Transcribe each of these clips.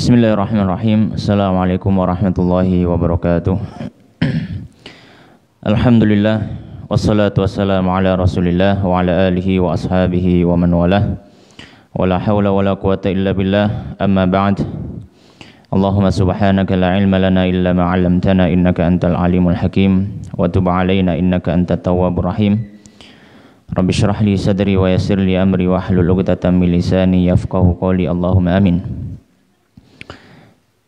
Bismillahirrahmanirrahim. Assalamualaikum warahmatullahi wabarakatuh. Alhamdulillah, wassalatu wassalamu ala rasulillah wa ala alihi wa ashabihi wa man walah. Wala hawla wala quwata illa billah, amma ba'd. Allahumma subhanaka la ilma lana illa ma 'allamtana innaka antal alimul hakim wa tub 'alaina innaka antat tawwabur rahim. Rabbi shrah li sadri wa yassir li amri wa hlul 'uqdatam min lisani yafqahu qawli. Allahumma amin.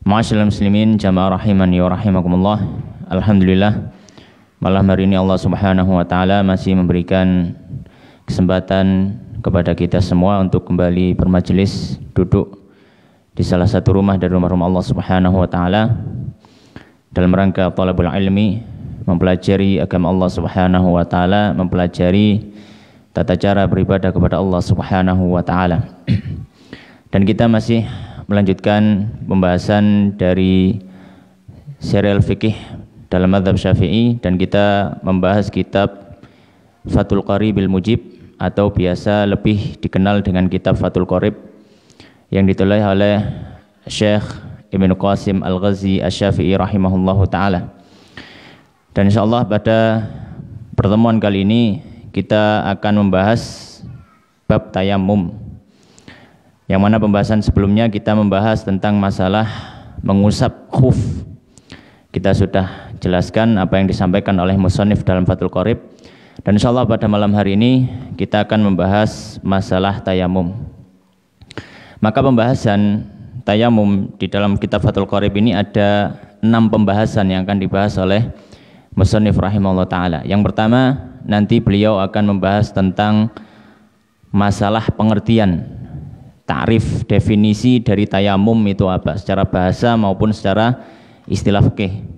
Ma'asyiral muslimin jamaah rahimani wa rahimakumullah. Alhamdulillah, malam hari ini Allah Subhanahu wa taala masih memberikan kesempatan kepada kita semua untuk kembali bermajelis, duduk di salah satu rumah dari rumah-rumah Allah Subhanahu wa taala dalam rangka thalabul ilmi, mempelajari agama Allah Subhanahu wa taala, mempelajari tata cara beribadah kepada Allah Subhanahu wa taala. Dan kita masih melanjutkan pembahasan dari serial fikih dalam mazhab Syafi'i, dan kita membahas kitab Fathul Qarib bil Mujib atau biasa lebih dikenal dengan kitab Fathul Qarib yang ditulis oleh Syekh Ibnu Qasim Al-Ghazi Asy-Syafi'i rahimahullahu taala. Dan insyaallah pada pertemuan kali ini kita akan membahas bab tayammum, yang mana pembahasan sebelumnya kita membahas tentang masalah mengusap khuf. Kita sudah jelaskan apa yang disampaikan oleh musannif dalam Fathul Qarib, dan insyaallah pada malam hari ini kita akan membahas masalah tayamum. Maka pembahasan tayamum di dalam kitab Fathul Qarib ini ada 6 pembahasan yang akan dibahas oleh musannif rahimahullah ta'ala. Yang pertama, nanti beliau akan membahas tentang masalah pengertian, ta'rif, definisi dari tayamum itu apa secara bahasa maupun secara istilah fikih.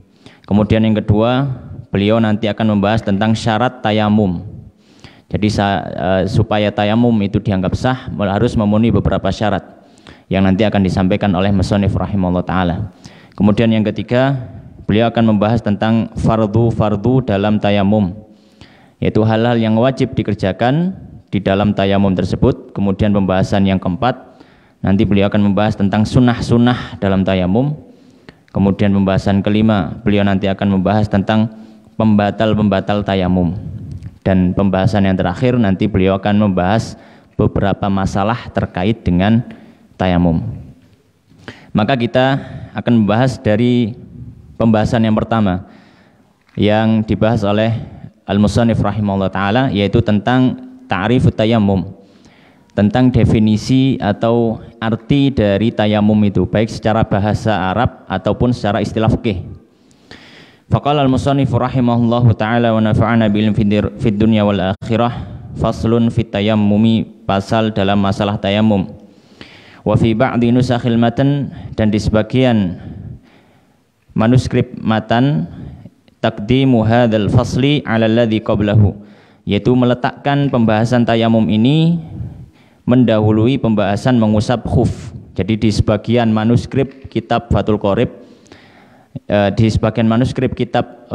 Kemudian yang kedua, beliau nanti akan membahas tentang syarat tayamum. Jadi supaya tayamum itu dianggap sah harus memenuhi beberapa syarat yang nanti akan disampaikan oleh musannif rahimahullah taala. Kemudian yang ketiga, beliau akan membahas tentang fardu dalam tayamum, yaitu hal-hal yang wajib dikerjakan di dalam tayamum tersebut. Kemudian pembahasan yang keempat, nanti beliau akan membahas tentang sunnah-sunnah dalam tayamum. Kemudian pembahasan kelima, beliau nanti akan membahas tentang pembatal-pembatal tayamum. Dan pembahasan yang terakhir, nanti beliau akan membahas beberapa masalah terkait dengan tayamum. Maka kita akan membahas dari pembahasan yang pertama yang dibahas oleh al-musannif rahimahullah ta'ala, yaitu tentang ta'rifut tayammum, tentang definisi atau arti dari tayamum itu, baik secara bahasa Arab ataupun secara istilah fikih. Faqala al-musannif rahimahullahu ta'ala wa nafa'ana bil fid dunya wal akhirah, faslun fit tayammumi, pasal dalam masalah tayamum. Wa fi ba'di nusakhil matan, dan di sebagian manuskrip matan, taqdimu hadzal fasli 'ala alladhi qablahu, yaitu meletakkan pembahasan tayamum ini mendahului pembahasan mengusap khuf. Jadi di sebagian manuskrip kitab Fathul Qarib, di sebagian manuskrip kitab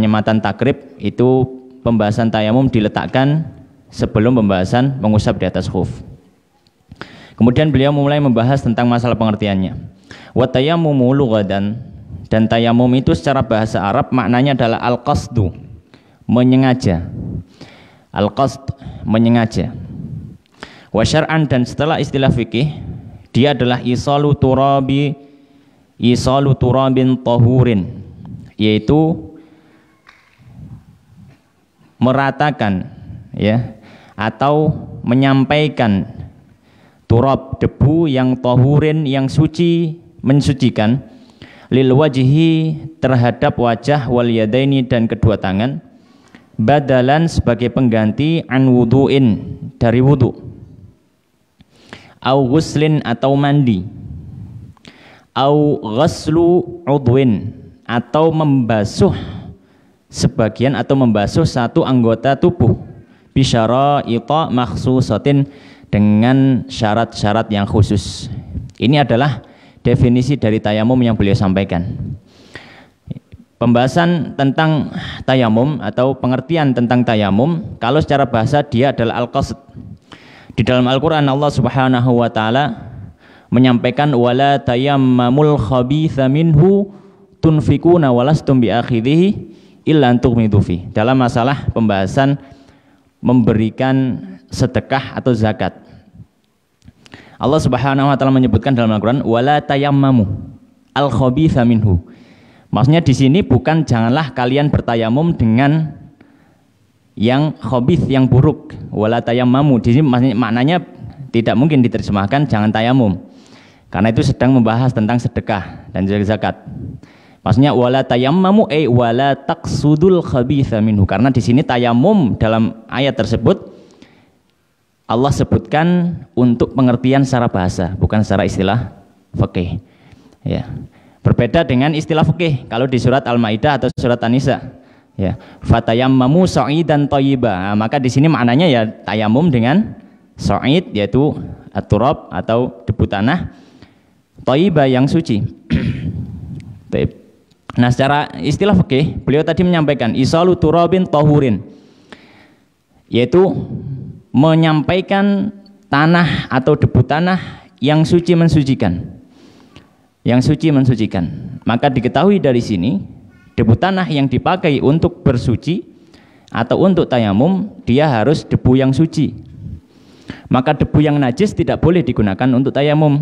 matan takrib, itu pembahasan tayamum diletakkan sebelum pembahasan mengusap di atas khuf. Kemudian beliau mulai membahas tentang masalah pengertiannya. Wa tayammumu lughatan, dan tayamum itu secara bahasa Arab maknanya adalah al-qasdu, menyengaja. Al-qasd, menyengaja. Wa syar'an, dan setelah istilah fikih, dia adalah isalu turabin tahurin, yaitu meratakan, ya, atau menyampaikan turab, debu yang tahurin, yang suci, mensucikan, lil wajhi, terhadap wajah, wal yadaini, dan kedua tangan, badalan, sebagai pengganti, an wudu'in, dari wudu, au ghuslin, atau mandi, au ghaslu udwin, atau membasuh sebagian atau membasuh satu anggota tubuh, bisyara'ita makhsusatin, dengan syarat-syarat yang khusus. Ini adalah definisi dari tayamum yang beliau sampaikan. Pembahasan tentang tayamum atau pengertian tentang tayamum, kalau secara bahasa dia adalah al-qasd. Di dalam Al-Quran Allah Subhanahu wa ta'ala menyampaikan wala tayammamul khabitha minhu tunfikuna walastum biakhidhihi illa an tughmidu fi, dalam masalah pembahasan memberikan sedekah atau zakat. Allah Subhanahu wa taala menyebutkan dalam Al-Qur'an wala tayammamu al khabitha minhu. Maksudnya di sini bukan janganlah kalian bertayamum dengan yang khabith, yang buruk. Wala tayammamu di sini maknanya tidak mungkin diterjemahkan jangan tayamum, karena itu sedang membahas tentang sedekah dan zakat. Maksudnya wala tayammamu wala taqsudul khabitha minhu, karena di sini tayamum dalam ayat tersebut Allah sebutkan untuk pengertian secara bahasa, bukan secara istilah fikih. Ya. Berbeda dengan istilah fikih kalau di surat Al-Maidah atau surat An-Nisa. Ya, fatayammamu sa'idan thayyiba. Nah, maka di sini maknanya ya tayamum dengan sa'id, yaitu at-turab atau debu tanah, thayyiba yang suci. Nah, secara istilah fikih beliau tadi menyampaikan isalu turabin tahurin, yaitu menyampaikan tanah atau debu tanah yang suci mensucikan. Yang suci mensucikan. Maka diketahui dari sini debu tanah yang dipakai untuk bersuci atau untuk tayamum dia harus debu yang suci. Maka debu yang najis tidak boleh digunakan untuk tayamum.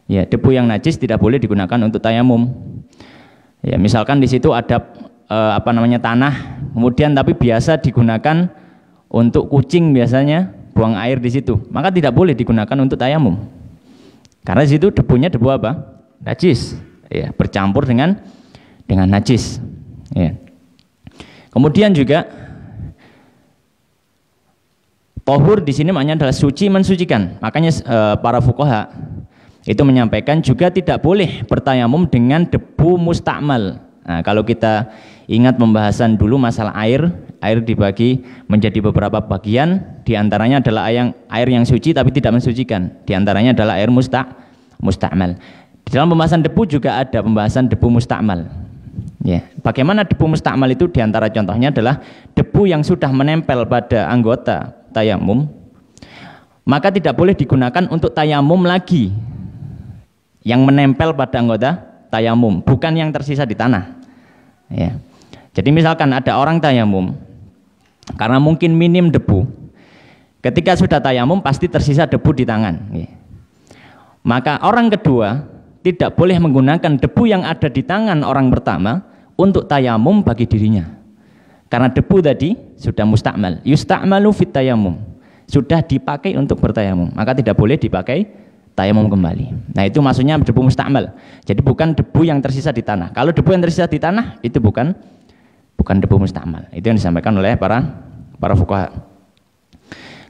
Ya, debu yang najis tidak boleh digunakan untuk tayamum. Ya, misalkan di situ ada tanah, kemudian tapi biasa digunakan untuk kucing biasanya buang air di situ, maka tidak boleh digunakan untuk tayamum. Karena di situ debunya debu apa? Najis. Ya, bercampur dengan najis. Ya. Kemudian juga tahur di sini maknanya adalah suci mensucikan. Makanya para fuqaha itu menyampaikan juga tidak boleh bertayamum dengan debu mustakmal. Nah, kalau kita ingat pembahasan dulu masalah air dibagi menjadi beberapa bagian, diantaranya adalah air yang suci tapi tidak mensucikan, diantaranya adalah air mustakmal. Di dalam pembahasan debu juga ada pembahasan debu mustakmal. Ya, bagaimana debu mustakmal itu diantara contohnya adalah debu yang sudah menempel pada anggota tayamum, maka tidak boleh digunakan untuk tayamum lagi. Yang menempel pada anggota tayamum, bukan yang tersisa di tanah. Ya. Jadi misalkan ada orang tayamum, karena mungkin minim debu, ketika sudah tayamum pasti tersisa debu di tangan. Ya. Maka orang kedua tidak boleh menggunakan debu yang ada di tangan orang pertama untuk tayamum bagi dirinya. Karena debu tadi sudah mustakmal, yustakmalu fit tayamum, sudah dipakai untuk bertayamum, maka tidak boleh dipakai tayamum kembali. Nah, itu maksudnya debu mustakmal. Jadi bukan debu yang tersisa di tanah. Kalau debu yang tersisa di tanah itu bukan debu mustakmal. Itu yang disampaikan oleh para fuqaha.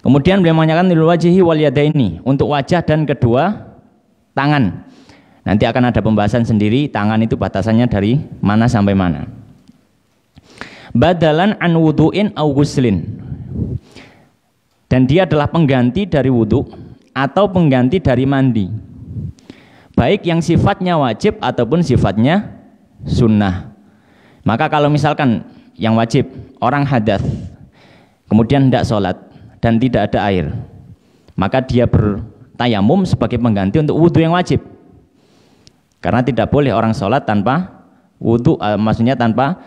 Kemudian beliau menanyakan lil wajhi wal yadaini, untuk wajah dan kedua tangan. Nanti akan ada pembahasan sendiri tangan itu batasannya dari mana sampai mana. Badalan an wudu'in au ghuslin. Dan dia adalah pengganti dari wudu atau pengganti dari mandi, baik yang sifatnya wajib ataupun sifatnya sunnah. Maka kalau misalkan yang wajib, orang hadas kemudian hendak sholat dan tidak ada air, maka dia bertayamum sebagai pengganti untuk wudhu yang wajib, karena tidak boleh orang sholat tanpa wudhu, maksudnya tanpa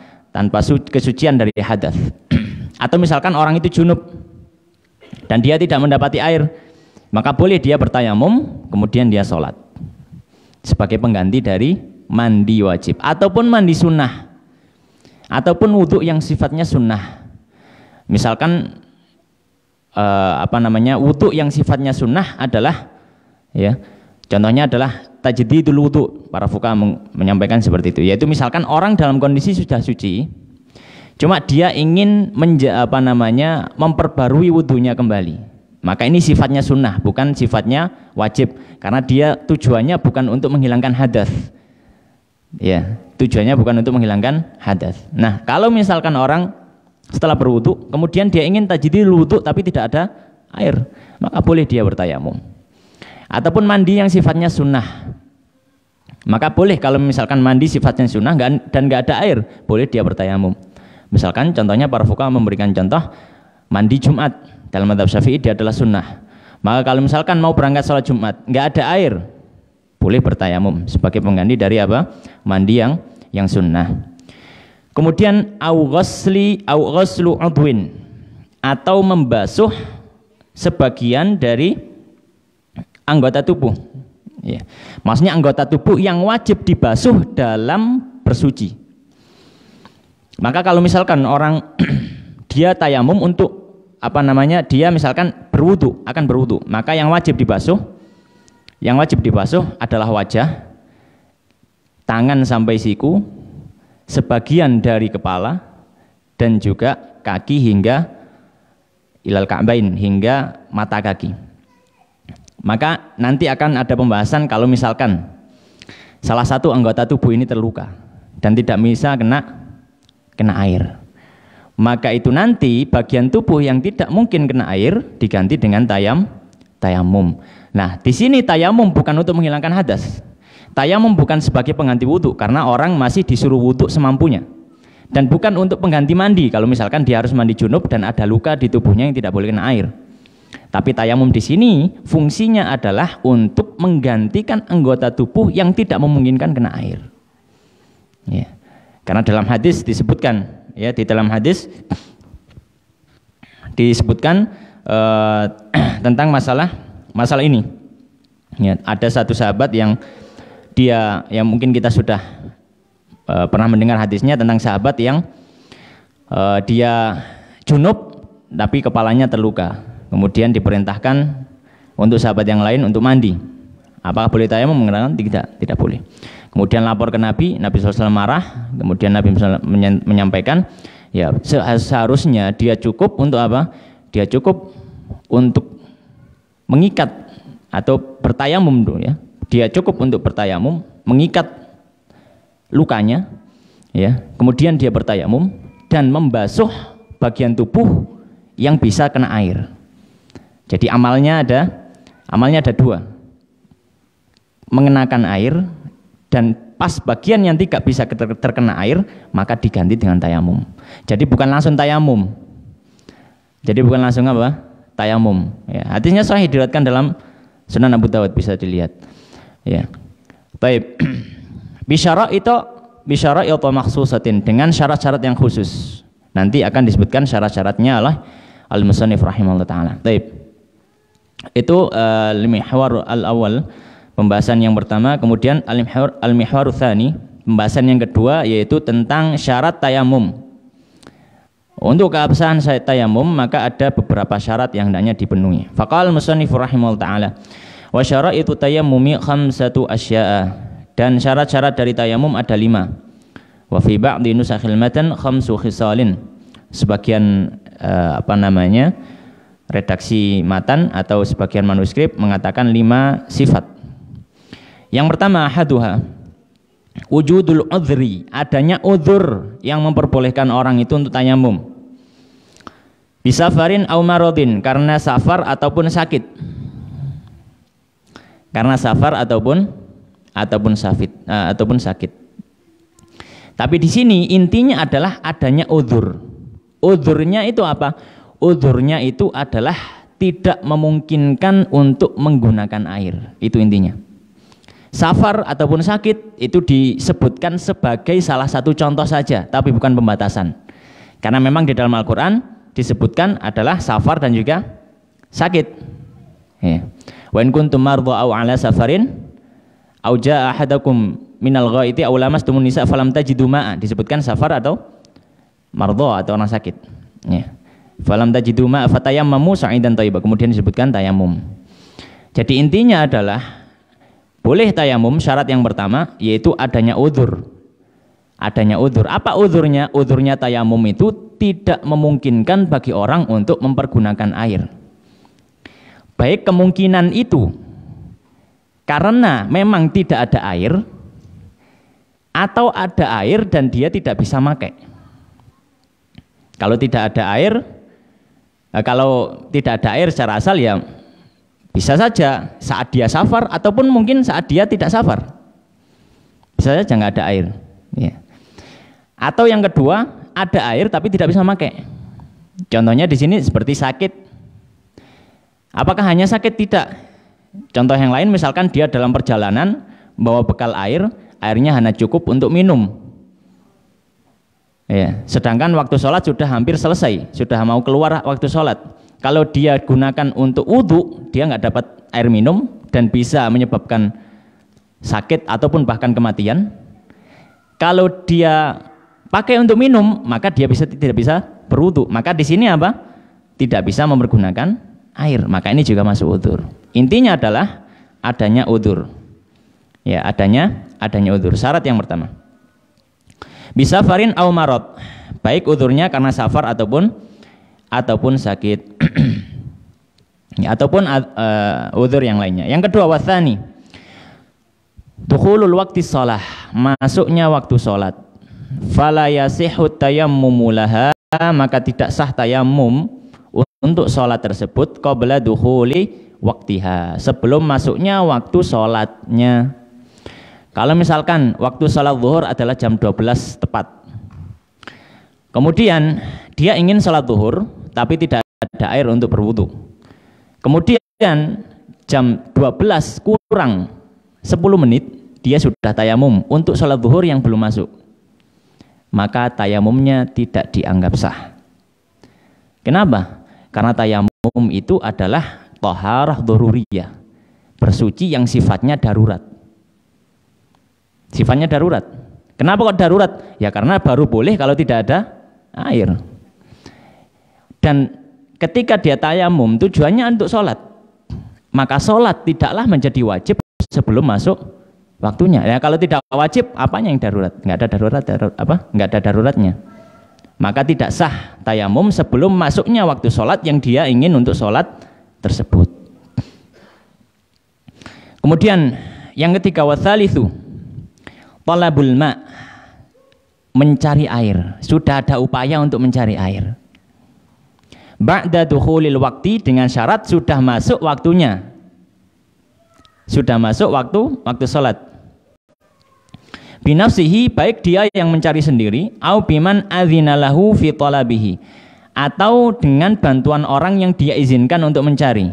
kesucian dari hadas. Atau misalkan orang itu junub dan dia tidak mendapati air, maka boleh dia bertayamum kemudian dia sholat sebagai pengganti dari mandi wajib ataupun mandi sunnah ataupun wudhu yang sifatnya sunnah. Misalkan wudhu yang sifatnya sunnah adalah, ya, contohnya adalah tajdidul wudhu. Para fuqaha menyampaikan seperti itu, yaitu misalkan orang dalam kondisi sudah suci, cuma dia ingin memperbarui wudhunya kembali. Maka ini sifatnya sunnah, bukan sifatnya wajib, karena dia tujuannya bukan untuk menghilangkan hadas. Ya, tujuannya bukan untuk menghilangkan hadas. Nah, kalau misalkan orang setelah berwudu, kemudian dia ingin tajdidul wudu tapi tidak ada air, maka boleh dia bertayamum. Ataupun mandi yang sifatnya sunnah, maka boleh kalau misalkan mandi sifatnya sunnah dan nggak ada air, boleh dia bertayamum. Misalkan contohnya para fuqaha memberikan contoh mandi Jumat. Dalam mazhab Syafi'i dia adalah sunnah. Maka kalau misalkan mau berangkat sholat Jumat nggak ada air, boleh bertayamum sebagai pengganti dari apa? Mandi yang sunnah. Kemudian au ghuslu udwin, atau membasuh sebagian dari anggota tubuh. Ya. Maksudnya anggota tubuh yang wajib dibasuh dalam bersuci. Maka kalau misalkan orang dia tayamum untuk apa namanya, dia misalkan akan berwudu, maka yang wajib dibasuh adalah wajah, tangan sampai siku, sebagian dari kepala, dan juga kaki hingga ilal ka'bain, hingga mata kaki. Maka nanti akan ada pembahasan kalau misalkan salah satu anggota tubuh ini terluka dan tidak bisa kena air, maka itu nanti bagian tubuh yang tidak mungkin kena air diganti dengan tayamum. Nah, di sini tayamum bukan untuk menghilangkan hadas. Tayamum bukan sebagai pengganti wudhu, karena orang masih disuruh wudhu semampunya. Dan bukan untuk pengganti mandi, kalau misalkan dia harus mandi junub dan ada luka di tubuhnya yang tidak boleh kena air. Tapi tayamum di sini fungsinya adalah untuk menggantikan anggota tubuh yang tidak memungkinkan kena air. Ya. Karena dalam hadis disebutkan, ya, di dalam hadis disebutkan tentang masalah ini. Ya, ada satu sahabat yang mungkin kita sudah pernah mendengar hadisnya, tentang sahabat yang dia junub tapi kepalanya terluka, kemudian diperintahkan untuk sahabat yang lain untuk mandi. Apakah boleh tayamum? Mengatakan tidak boleh. Kemudian lapor ke Nabi SAW marah, kemudian Nabi SAW menyampaikan, ya seharusnya dia cukup untuk apa? Dia cukup untuk mengikat atau bertayamum dulu, ya. Dia cukup untuk bertayamum, mengikat lukanya, ya. Kemudian dia bertayamum dan membasuh bagian tubuh yang bisa kena air. Jadi amalnya ada dua, mengenakan air, dan pas bagian yang tidak bisa terkena air maka diganti dengan tayamum. Jadi bukan langsung tayamum. Tayamum. Ya, hadisnya sahih, diriwayatkan dalam Sunan Abu Dawud, bisa dilihat. Ya. Baik. Bisyara'it makhsusatin, dengan syarat-syarat yang khusus. Nanti akan disebutkan syarat-syaratnya oleh al-musannif rahimahullah taala. Baik. Itu al-mihwar al-awwal, pembahasan yang pertama. Kemudian al-mihwar tsani, pembahasan yang kedua, yaitu tentang syarat tayamum. Untuk keabsahan tayamum maka ada beberapa syarat yang hendaknya dipenuhi. Faqal musannif rahimahullah taala, wa syara'itu tayammumi khamsatu asya'a, dan syarat-syarat dari tayamum ada 5. Wa fi ba'di nusakhil matan khamsu khisalin, sebagian redaksi matan atau sebagian manuskrip mengatakan 5 sifat. Yang pertama, ahaduha wujudul udhri, adanya udhur yang memperbolehkan orang itu untuk tayamum. Bisafarin au maradin, karena safar ataupun sakit. Karena safar ataupun sakit. Tapi di sini intinya adalah adanya udhur. Udhurnya itu apa? Udhurnya itu adalah tidak memungkinkan untuk menggunakan air. Itu intinya. Safar ataupun sakit itu disebutkan sebagai salah satu contoh saja, tapi bukan pembatasan. Karena memang di dalam Al-Quran disebutkan adalah safar dan juga sakit. Wa in kuntum mardha aw ala safarin aw jaa ahadakum minal ghaiti aw lamastumun nisa falam tajidu ma'a, disebutkan safar atau mardha atau orang sakit. Falam tajidu ma'a fatayammamu sa'idan thayyiban, kemudian disebutkan tayamum. Jadi intinya adalah boleh tayamum, syarat yang pertama yaitu adanya udhur. Adanya udhur. Apa udhurnya? Udhurnya tayamum itu tidak memungkinkan bagi orang untuk mempergunakan air. Baik kemungkinan itu karena memang tidak ada air, atau ada air dan dia tidak bisa pakai. Kalau tidak ada air secara asal, ya bisa saja saat dia safar ataupun mungkin saat dia tidak safar, bisa saja nggak ada air. Ya. Atau yang kedua, ada air tapi tidak bisa pakai. Contohnya di sini seperti sakit Apakah hanya sakit? Tidak. Contoh yang lain, misalkan dia dalam perjalanan bawa bekal air, airnya hanya cukup untuk minum. Ya, sedangkan waktu sholat sudah hampir selesai, sudah mau keluar waktu sholat. Kalau dia gunakan untuk wudhu, dia nggak dapat air minum dan bisa menyebabkan sakit ataupun bahkan kematian. Kalau dia pakai untuk minum, maka dia tidak bisa berwudhu. Maka di sini apa? Tidak bisa mempergunakan air. Maka ini juga masuk udzur. Intinya adalah adanya udzur. Ya, adanya udzur. Syarat yang pertama. Bisa farin au marad. Baik udzurnya karena safar ataupun sakit. Ya, ataupun udzur yang lainnya. Yang kedua, watsani. Dukhulul waqti shalah, masuknya waktu salat. Fala yasihhu tayammumu laha, maka tidak sah tayamum untuk salat tersebut qabla dukhuli waqtiha, sebelum masuknya waktu salatnya. Kalau misalkan waktu salat zuhur adalah jam 12 tepat. Kemudian dia ingin salat zuhur tapi tidak ada air untuk berwudu. Kemudian jam 12 kurang 10 menit dia sudah tayamum untuk salat zuhur yang belum masuk. Maka tayamumnya tidak dianggap sah. Kenapa? Karena tayamum itu adalah thaharah dzururiyah, bersuci yang sifatnya darurat. Sifatnya darurat. Kenapa kok darurat? Ya karena baru boleh kalau tidak ada air. Dan ketika dia tayamum tujuannya untuk sholat, maka sholat tidaklah menjadi wajib sebelum masuk waktunya. Ya kalau tidak wajib, apanya yang darurat? Nggak ada daruratnya. Maka tidak sah tayamum sebelum masuknya waktu sholat yang dia ingin untuk sholat tersebut. Kemudian yang ketiga, watsalitsu talabul ma', mencari air. Sudah ada upaya untuk mencari air. Ba'da dukhulil waqti, dengan syarat sudah masuk waktunya. Sudah masuk waktu salat. Binafsihi, baik dia yang mencari sendiri, au biman adzinalahu fi talabihi, atau dengan bantuan orang yang dia izinkan untuk mencari.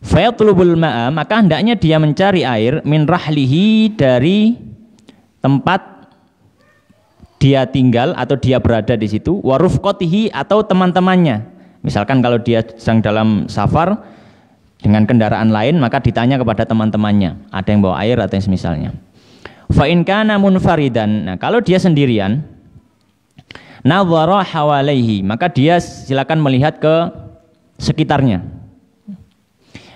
Fayatlubul ma'a, maka hendaknya dia mencari air min rahlihi, dari tempat dia tinggal atau dia berada di situ, wa rufqatihi, atau teman-temannya. Misalkan kalau dia sedang dalam safar dengan kendaraan lain, maka ditanya kepada teman-temannya, ada yang bawa air atau yang semisalnya. Fa in kana munfaridan, nah kalau dia sendirian, nadhara hawalaihi, maka dia silakan melihat ke sekitarnya.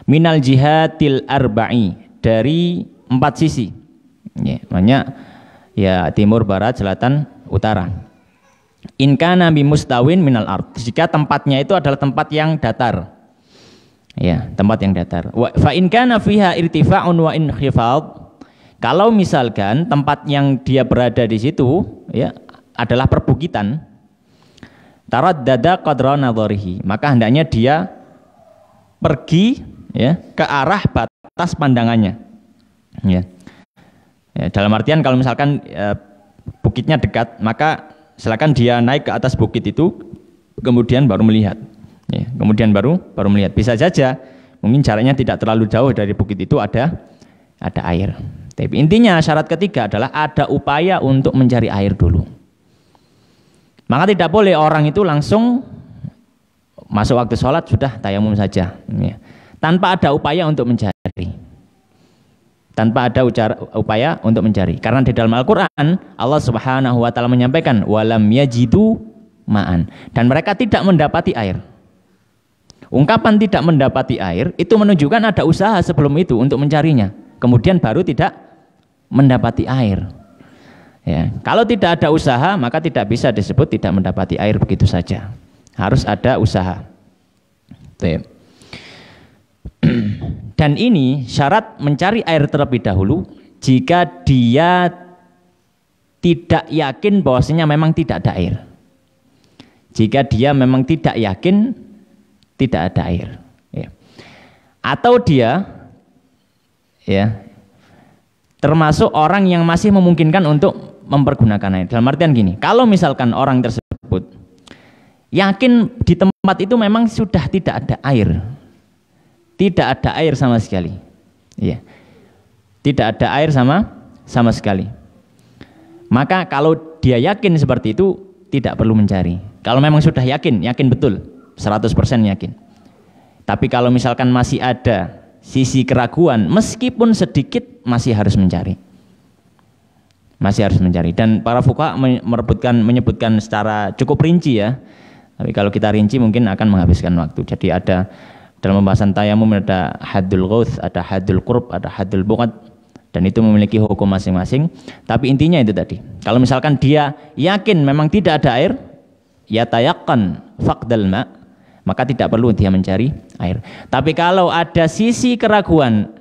Minal jihatil arba'i, dari 4 sisi. Ya, makanya ya timur, barat, selatan, utara. In kana bimustawin minal ard, jika tempatnya itu adalah tempat yang datar. Ya, tempat yang datar. Fa in kana fiha irtifa'un wa inkhifad, kalau misalkan tempat yang dia berada di situ ya adalah perbukitan, taraddada qadra nadharihi, maka hendaknya dia pergi ya ke arah batas pandangannya. Ya. Ya, dalam artian kalau misalkan bukitnya dekat, maka silakan dia naik ke atas bukit itu, kemudian baru melihat. Ya, kemudian baru melihat. Bisa saja mungkin jaraknya tidak terlalu jauh dari bukit itu ada air. Tapi intinya syarat ketiga adalah ada upaya untuk mencari air dulu. Maka tidak boleh orang itu langsung masuk waktu sholat sudah tayamum saja. Ya. Tanpa ada upaya untuk mencari. Tanpa ada upaya untuk mencari. Karena di dalam Al-Quran Allah Subhanahu wa ta'ala menyampaikan walam yajidu ma'an, dan mereka tidak mendapati air. Ungkapan tidak mendapati air itu menunjukkan ada usaha sebelum itu untuk mencarinya, kemudian baru tidak mendapati air. Ya, kalau tidak ada usaha maka tidak bisa disebut tidak mendapati air begitu saja. Harus ada usaha. Dan ini syarat mencari air terlebih dahulu jika dia tidak yakin bahwasanya memang tidak ada air. Jika dia memang tidak yakin tidak ada air, ya. Atau dia ya termasuk orang yang masih memungkinkan untuk mempergunakan air. Dalam artian gini, kalau misalkan orang tersebut yakin di tempat itu memang sudah tidak ada air. Tidak ada air sama sekali. Ya. Tidak ada air sama sekali. Maka kalau dia yakin seperti itu tidak perlu mencari. Kalau memang sudah yakin betul, 100% yakin. Tapi kalau misalkan masih ada sisi keraguan, meskipun sedikit masih harus mencari. Masih harus mencari. Dan para fuqaha menyebutkan secara cukup rinci ya. Tapi kalau kita rinci mungkin akan menghabiskan waktu. Jadi ada dalam pembahasan tayamum ada haddul ghauth, ada haddul qurb, ada haddul buqad, dan itu memiliki hukum masing-masing. Tapi intinya itu tadi. Kalau misalkan dia yakin memang tidak ada air, ya tayaqqan faqdal ma, maka tidak perlu dia mencari air. Tapi kalau ada sisi keraguan,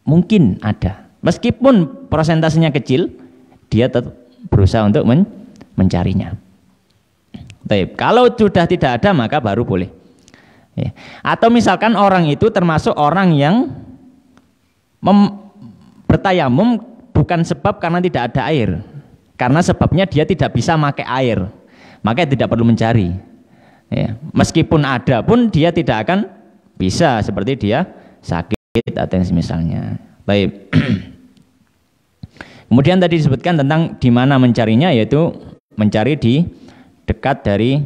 mungkin ada. Meskipun persentasenya kecil, dia tetap berusaha untuk mencarinya. Baik, kalau sudah tidak ada maka baru boleh. Ya. Atau misalkan orang itu termasuk orang yang bertayamum bukan sebab karena tidak ada air, karena sebabnya dia tidak bisa pakai air, maka tidak perlu mencari. Ya. Meskipun ada pun dia tidak akan bisa, seperti dia sakit atau misalnya. Baik. Kemudian tadi disebutkan tentang di mana mencarinya, yaitu mencari di dekat dari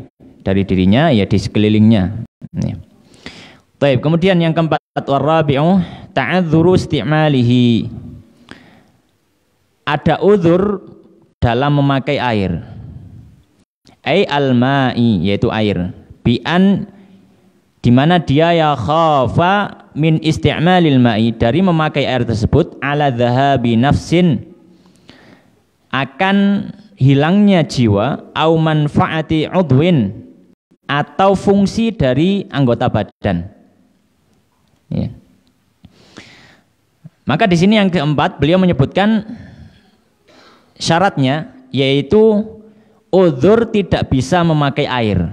dirinya, ya di sekelilingnya. Ya. Baik, kemudian yang keempat, warabi'u ta'adzuru isti'malihi. Ada uzur dalam memakai air. Ai al-ma'i, yaitu air. Bi'an, di mana dia ya khafa min isti'malil ma'i, dari memakai air tersebut ala dhahabi nafsin, akan hilangnya jiwa, au manfaati udwin, atau fungsi dari anggota badan. Ya. Maka di sini yang keempat beliau menyebutkan syaratnya, yaitu uzur tidak bisa memakai air.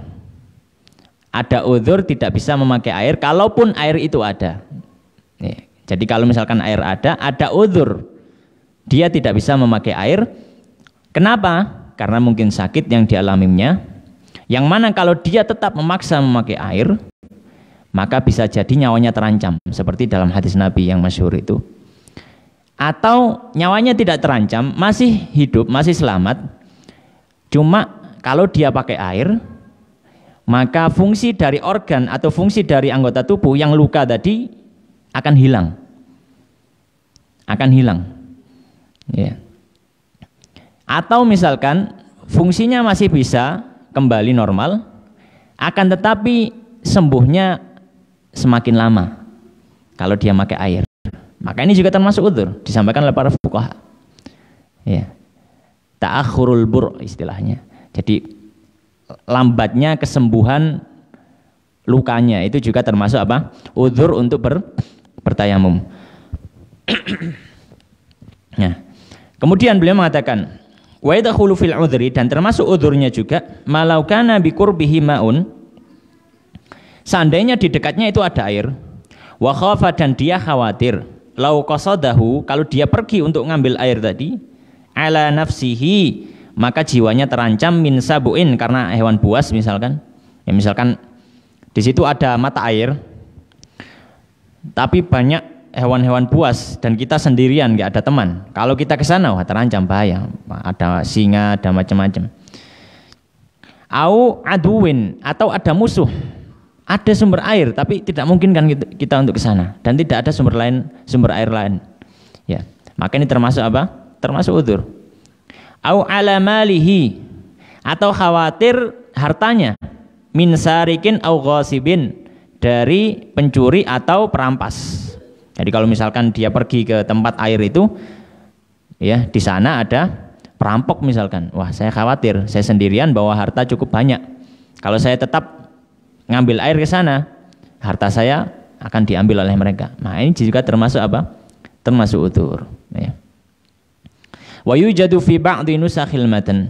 Ada uzur tidak bisa memakai air, kalaupun air itu ada. Ya. Jadi kalau misalkan air ada uzur, dia tidak bisa memakai air. Kenapa? Karena mungkin sakit yang dialaminya, yang mana kalau dia tetap memaksa memakai air, maka bisa jadi nyawanya terancam, seperti dalam hadis Nabi yang masyhur itu. Atau nyawanya tidak terancam, masih hidup, masih selamat, cuma kalau dia pakai air, maka fungsi dari organ atau fungsi dari anggota tubuh yang luka tadi akan hilang. Akan hilang. Ya. Atau misalkan fungsinya masih bisa kembali normal, akan tetapi sembuhnya semakin lama kalau dia pakai air. Maka ini juga termasuk udzur, disampaikan oleh para fuqaha. Ya. Ta'akhurul bur' istilahnya. Jadi lambatnya kesembuhan lukanya itu juga termasuk apa? Udzur untuk bertayamum. Nah, kemudian beliau mengatakan wa yadkhulu fil udhri, dan termasuk udhurnya juga malau kana bi qurbihi maun, seandainya di dekatnya itu ada air, wa khafa, dan dia khawatir, lau qasadahu, kalau dia pergi untuk ngambil air tadi, ala nafsihi, maka jiwanya terancam min sabuin, karena hewan buas misalkan. Ya misalkan di situ ada mata air tapi banyak hewan-hewan buas dan kita sendirian, nggak ada teman. Kalau kita ke sana, wah terancam, bahaya. Ada singa, ada macam-macam. Au aduwin, atau ada musuh. Ada sumber air, tapi tidak mungkin kan kita untuk ke sana, dan tidak ada sumber air lain. Ya, maka ini termasuk apa? Termasuk udzur. Au ala malihi, atau khawatir hartanya, min sarikin au ghasibin, dari pencuri atau perampas. Jadi kalau misalkan dia pergi ke tempat air itu, ya di sana ada perampok misalkan, wah saya khawatir, saya sendirian bawa harta cukup banyak. Kalau saya tetap ngambil air ke sana, harta saya akan diambil oleh mereka. Nah ini juga termasuk apa? Termasuk udzur. Ya. Wa yujadu fi ba'dhi nusakhil matan,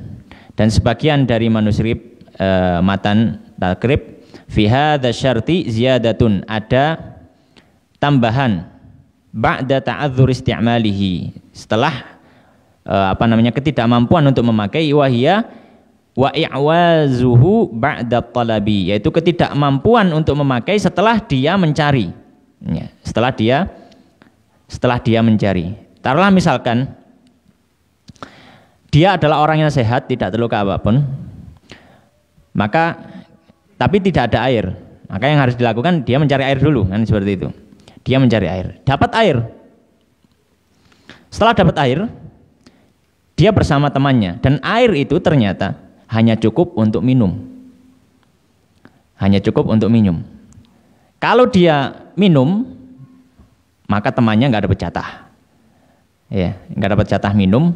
dan sebagian dari manuskrip matan takrib fi hadza syarti ziyadatun, ada tambahan ba'da ta'adzur isti'malihi, setelah ketidakmampuan untuk memakai, wahia wa i'wazuhu ba'da talabi, yaitu ketidakmampuan untuk memakai setelah dia mencari. Ya, setelah dia mencari. Taruhlah misalkan dia adalah orang yang sehat, tidak terluka apapun, maka tapi tidak ada air, maka yang harus dilakukan dia mencari air dulu, kan seperti itu. Dia mencari air, dapat air. Setelah dapat air, dia bersama temannya, dan air itu ternyata hanya cukup untuk minum. Hanya cukup untuk minum. Kalau dia minum, maka temannya nggak dapat jatah. Ya, nggak dapat jatah minum,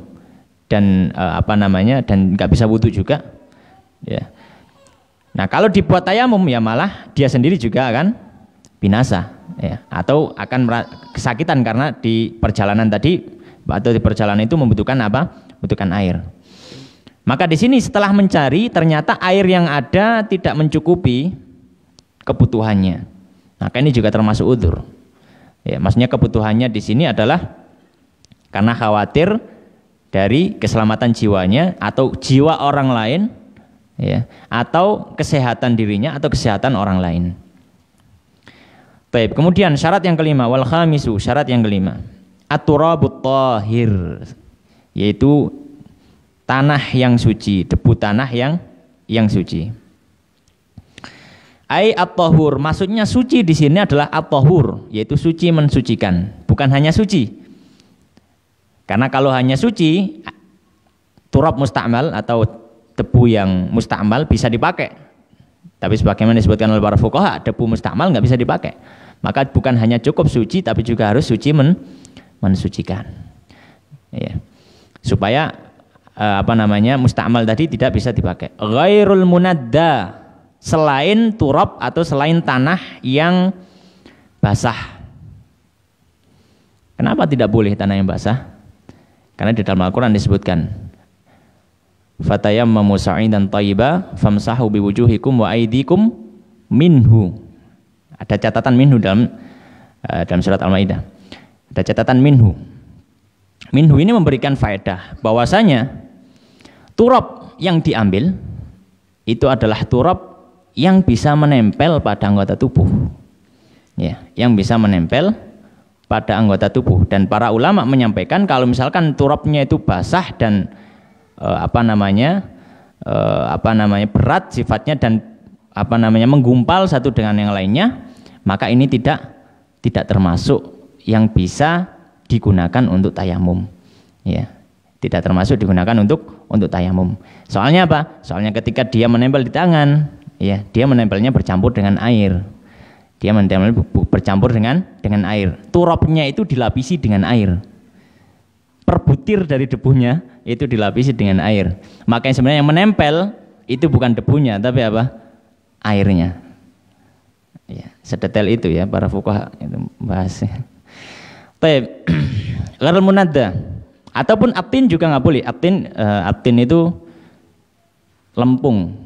dan dan nggak bisa wudu juga. Ya. Nah, kalau dibuat tayamum ya malah dia sendiri juga akan binasa, ya, atau akan kesakitan karena di perjalanan tadi atau di perjalanan itu membutuhkan apa? Membutuhkan air. Maka di sini setelah mencari ternyata air yang ada tidak mencukupi kebutuhannya. Maka ini juga termasuk udzur. Ya, maksudnya kebutuhannya di sini adalah karena khawatir dari keselamatan jiwanya atau jiwa orang lain, ya, atau kesehatan dirinya atau kesehatan orang lain. Baik, kemudian syarat yang kelima, wal khamisu, syarat yang kelima, at-turabut thahir, yaitu tanah yang suci, debu tanah yang suci. Ai at-tahur, maksudnya suci di sini adalah at-tahur, yaitu suci mensucikan, bukan hanya suci. Karena kalau hanya suci, turab musta'mal atau debu yang musta'mal bisa dipakai. Tapi sebagaimana disebutkan oleh para fuqaha, debu musta'mal nggak bisa dipakai. Maka bukan hanya cukup suci, tapi juga harus suci mensucikan. Ya. Supaya musta'mal tadi tidak bisa dipakai. Ghairul munadda, selain turab atau selain tanah yang basah. Kenapa tidak boleh tanah yang basah? Karena di dalam Al-Quran disebutkan fatayammamu sa'idan thayyiba famsahu biwujuhikum wa aydikum minhu. Ada catatan minhu dalam surat Al-Maidah. Ada catatan minhu. Minhu ini memberikan faedah bahwasanya turab yang diambil itu adalah turab yang bisa menempel pada anggota tubuh. Ya, yang bisa menempel pada anggota tubuh. Dan para ulama menyampaikan kalau misalkan turabnya itu basah dan berat sifatnya dan menggumpal satu dengan yang lainnya, maka ini tidak termasuk yang bisa digunakan untuk tayamum. Ya, tidak termasuk digunakan untuk tayamum. Soalnya apa? Soalnya ketika dia menempel di tangan, ya, dia menempelnya bercampur dengan air. Dia menempel bercampur dengan air. Turabnya itu dilapisi dengan air. Per butir dari debunya itu dilapisi dengan air. Makanya sebenarnya yang menempel itu bukan debunya, tapi apa? Airnya. Ya, sedetail itu ya para fuqaha itu bahasnya. Baik, ghairul munadda ataupun atin juga nggak boleh. Atin itu lempung.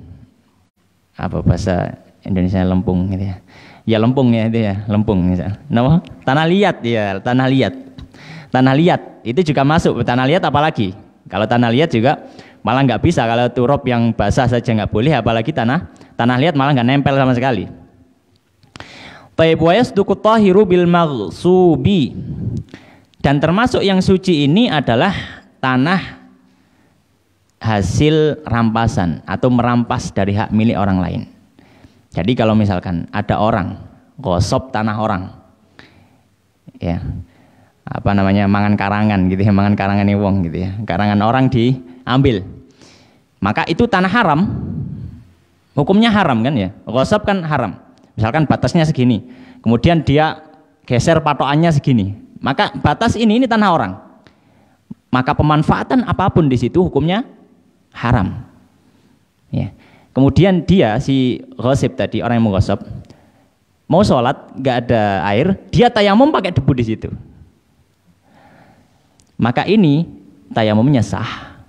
Apa bahasa Indonesia lempung gitu ya? Ya lempung ya itu ya, lempung misalnya. Nama tanah liat ya, tanah liat. Tanah liat itu juga masuk. Tanah liat apalagi? Kalau tanah liat juga malah nggak bisa. Kalau turab yang basah saja nggak boleh, apalagi tanah liat malah nggak nempel sama sekali. Taib wa yasduqu tahiru bil maghsubi. Dan termasuk yang suci ini adalah tanah hasil rampasan atau merampas dari hak milik orang lain. Jadi kalau misalkan ada orang gosop tanah orang, ya, mangan karangan gitu ya, mangan karangan wong gitu ya, karangan orang diambil, maka itu tanah haram, hukumnya haram kan ya, gosop kan haram. Misalkan batasnya segini, kemudian dia geser patokannya segini, maka batas ini tanah orang, maka pemanfaatan apapun di situ hukumnya haram. Ya. Kemudian dia si ghosib tadi, orang yang menggosop, mau sholat nggak ada air, dia tayamum pakai debu di situ. Maka ini tayamumnya sah,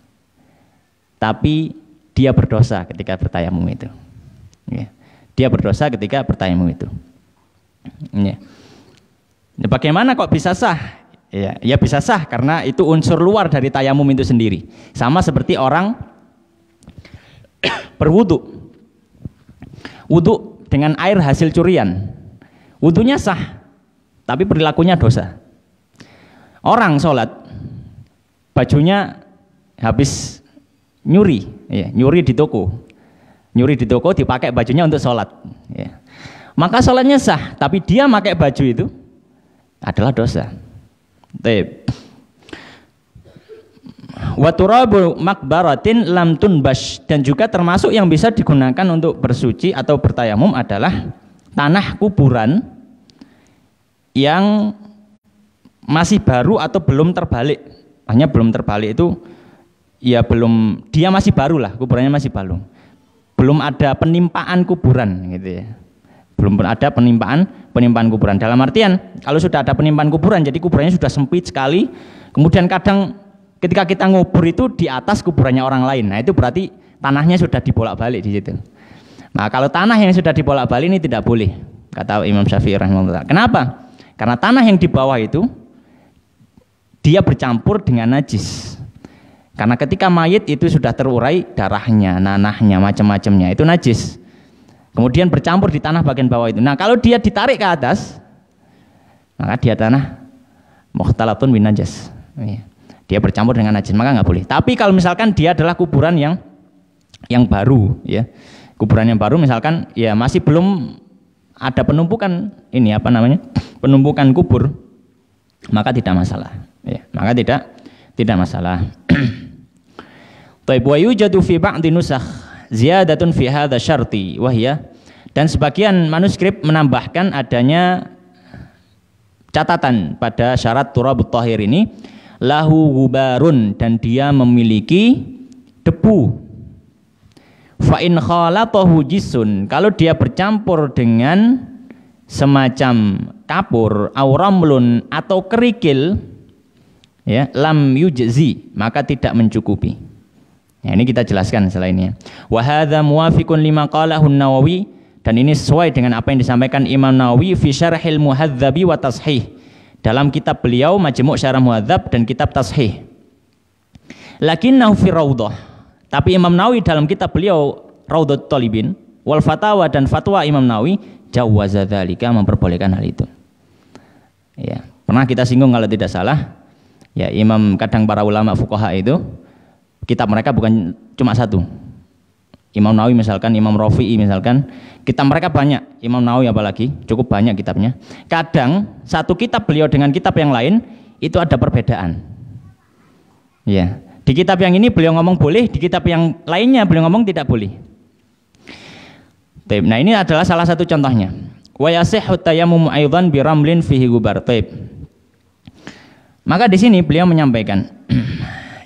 tapi dia berdosa ketika bertayamum itu. Ya. Dia berdosa ketika bertayamum itu. Ya. Bagaimana kok bisa sah? Ya bisa sah karena itu unsur luar dari tayamum itu sendiri. Sama seperti orang berwudu. Wudu dengan air hasil curian. Wudunya sah, tapi perilakunya dosa. Orang sholat, bajunya habis nyuri, ya, nyuri di toko dipakai bajunya untuk sholat. Ya. Maka sholatnya sah, tapi dia pakai baju itu adalah dosa. Wa turabu makbaratin lam tunbash, dan juga termasuk yang bisa digunakan untuk bersuci atau bertayamum adalah tanah kuburan yang masih baru atau belum terbalik. Hanya belum terbalik itu ya belum, dia masih baru lah, kuburannya masih baru. Belum ada penimpaan kuburan gitu ya. Belum ada penimpaan kuburan. Dalam artian kalau sudah ada penimpaan kuburan, jadi kuburannya sudah sempit sekali. Kemudian kadang ketika kita ngubur itu di atas kuburannya orang lain. Nah, itu berarti tanahnya sudah dibolak-balik di situ. Nah, kalau tanah yang sudah dibolak-balik ini tidak boleh, kata Imam Syafi'i rahimahullah. Kenapa? Karena tanah yang di bawah itu dia bercampur dengan najis. Karena ketika mayit itu sudah terurai darahnya, nanahnya, macam-macamnya, itu najis. Kemudian bercampur di tanah bagian bawah itu. Nah, kalau dia ditarik ke atas, maka dia tanah mukhtalatun bin najas. Dia bercampur dengan najis, maka nggak boleh. Tapi kalau misalkan dia adalah kuburan yang baru, ya, kuburan yang baru, misalkan ya masih belum ada penumpukan ini apa namanya, penumpukan kubur, maka tidak masalah. Ya, maka tidak masalah. Taib wa yujadu fi ba'di nusakh ziyadatun fi hadza syarti wa hiya, dan sebagian manuskrip menambahkan adanya catatan pada syarat turabut thahir ini, lahu gubarun, dan dia memiliki debu. Fa in khalatahu jisun, kalau dia bercampur dengan semacam kapur, auramlun, atau kerikil, ya, lam yujzi, maka tidak mencukupi. Ya, ini kita jelaskan selainnya. Wa hadza muwafiqun lima qalahu an-Nawawi, dan ini sesuai dengan apa yang disampaikan Imam Nawawi fi Syarhil Muhadzdzabi wa Tashih, dalam kitab beliau Majmu' Syarah Muhadzab dan kitab Tashih. Lakinnahu fi Raudhah, tapi Imam Nawawi dalam kitab beliau Raudhatul Talibin wal Fatawa, dan fatwa Imam Nawawi jawaza dzalika, memperbolehkan hal itu. Ya, pernah kita singgung kalau tidak salah, ya, kadang para ulama fuqaha itu kitab mereka bukan cuma satu. Imam Nawawi misalkan, Imam Rafi'i misalkan, kitab mereka banyak. Imam Nawawi apalagi, cukup banyak kitabnya. Kadang satu kitab beliau dengan kitab yang lain itu ada perbedaan. Ya, di kitab yang ini beliau ngomong boleh, di kitab yang lainnya beliau ngomong tidak boleh. Nah, ini adalah salah satu contohnya. Wa yasihhu tayammum aidan bi ramlin fihi gubar. Maka di sini beliau menyampaikan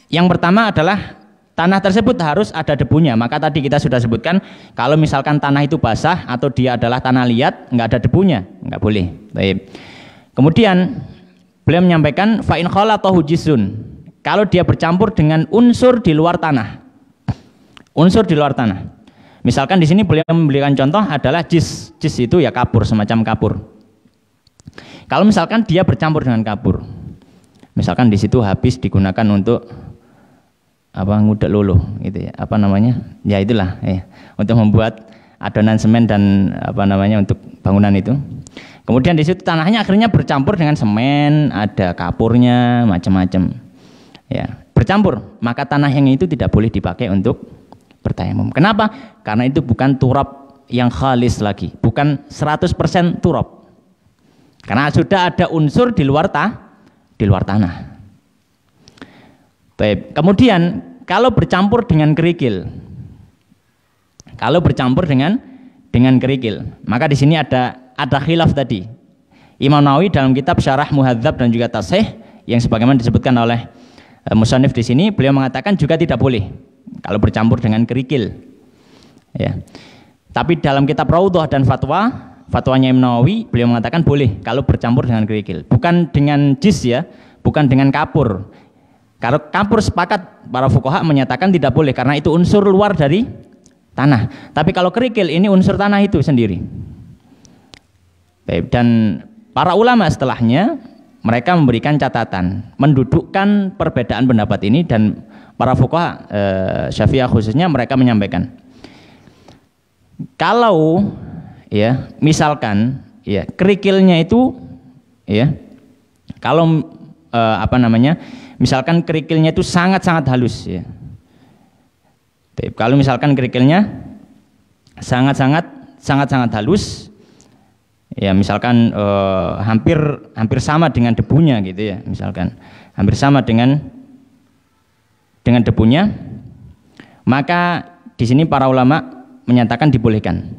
yang pertama adalah tanah tersebut harus ada debunya. Maka tadi kita sudah sebutkan, kalau misalkan tanah itu basah atau dia adalah tanah liat, nggak ada debunya, nggak boleh. Baik. Kemudian beliau menyampaikan fa in khalatahu jisun, kalau dia bercampur dengan unsur di luar tanah. Unsur di luar tanah. Misalkan di sini beliau memberikan contoh adalah jis. Jis itu ya kapur, semacam kapur. Kalau misalkan dia bercampur dengan kapur, misalkan di situ habis digunakan untuk ngudak luluh gitu ya, apa namanya, ya itulah ya, untuk membuat adonan semen dan apa namanya untuk bangunan itu. Kemudian di situ tanahnya akhirnya bercampur dengan semen, ada kapurnya, macam-macam ya, bercampur, maka tanah yang itu tidak boleh dipakai untuk bertayamum. Kenapa? Karena itu bukan turab yang khalis lagi, bukan 100% turab, karena sudah ada unsur di luar tanah. Baik. Kemudian kalau bercampur dengan kerikil, maka di sini ada khilaf tadi. Imam Nawawi dalam kitab Syarah Muhadzab dan juga Tashih yang sebagaimana disebutkan oleh musannif di sini, beliau mengatakan juga tidak boleh kalau bercampur dengan kerikil. Ya. Tapi dalam kitab Raudhah dan fatwanya Imam Nawawi, beliau mengatakan boleh kalau bercampur dengan kerikil, bukan dengan jis ya, bukan dengan kapur. Kalau kapur sepakat para fuqaha menyatakan tidak boleh karena itu unsur luar dari tanah. Tapi kalau kerikil ini unsur tanah itu sendiri. Dan para ulama setelahnya mereka memberikan catatan, mendudukkan perbedaan pendapat ini, dan para fuqaha Syafi'iyah khususnya mereka menyampaikan Kalau ya misalkan ya kerikilnya itu ya kalau misalkan kerikilnya itu sangat-sangat halus ya. Kalau misalkan kerikilnya sangat-sangat halus ya, misalkan hampir sama dengan debunya gitu ya, misalkan hampir sama dengan debunya, maka di sini para ulama menyatakan dibolehkan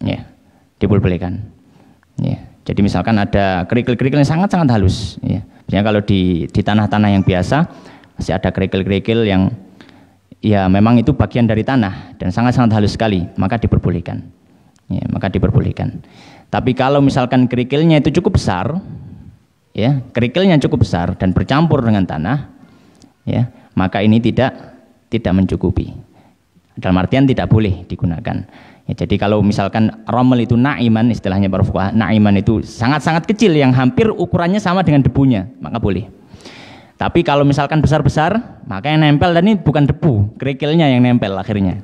ya, dibolehkan ya. Jadi misalkan ada kerikil-kerikil yang sangat-sangat halus ya. Biasanya kalau di tanah-tanah yang biasa masih ada kerikil-kerikil yang ya memang itu bagian dari tanah dan sangat-sangat halus sekali, maka diperbolehkan ya, maka diperbolehkan. Tapi kalau misalkan kerikilnya itu cukup besar ya, kerikilnya cukup besar dan bercampur dengan tanah ya, maka ini tidak mencukupi, dalam artian tidak boleh digunakan ya. Jadi kalau misalkan romel itu na'iman, istilahnya para fuqaha, na'iman itu sangat-sangat kecil yang hampir ukurannya sama dengan debunya, maka boleh. Tapi kalau misalkan besar-besar, maka yang nempel dan ini bukan debu, kerikilnya yang nempel akhirnya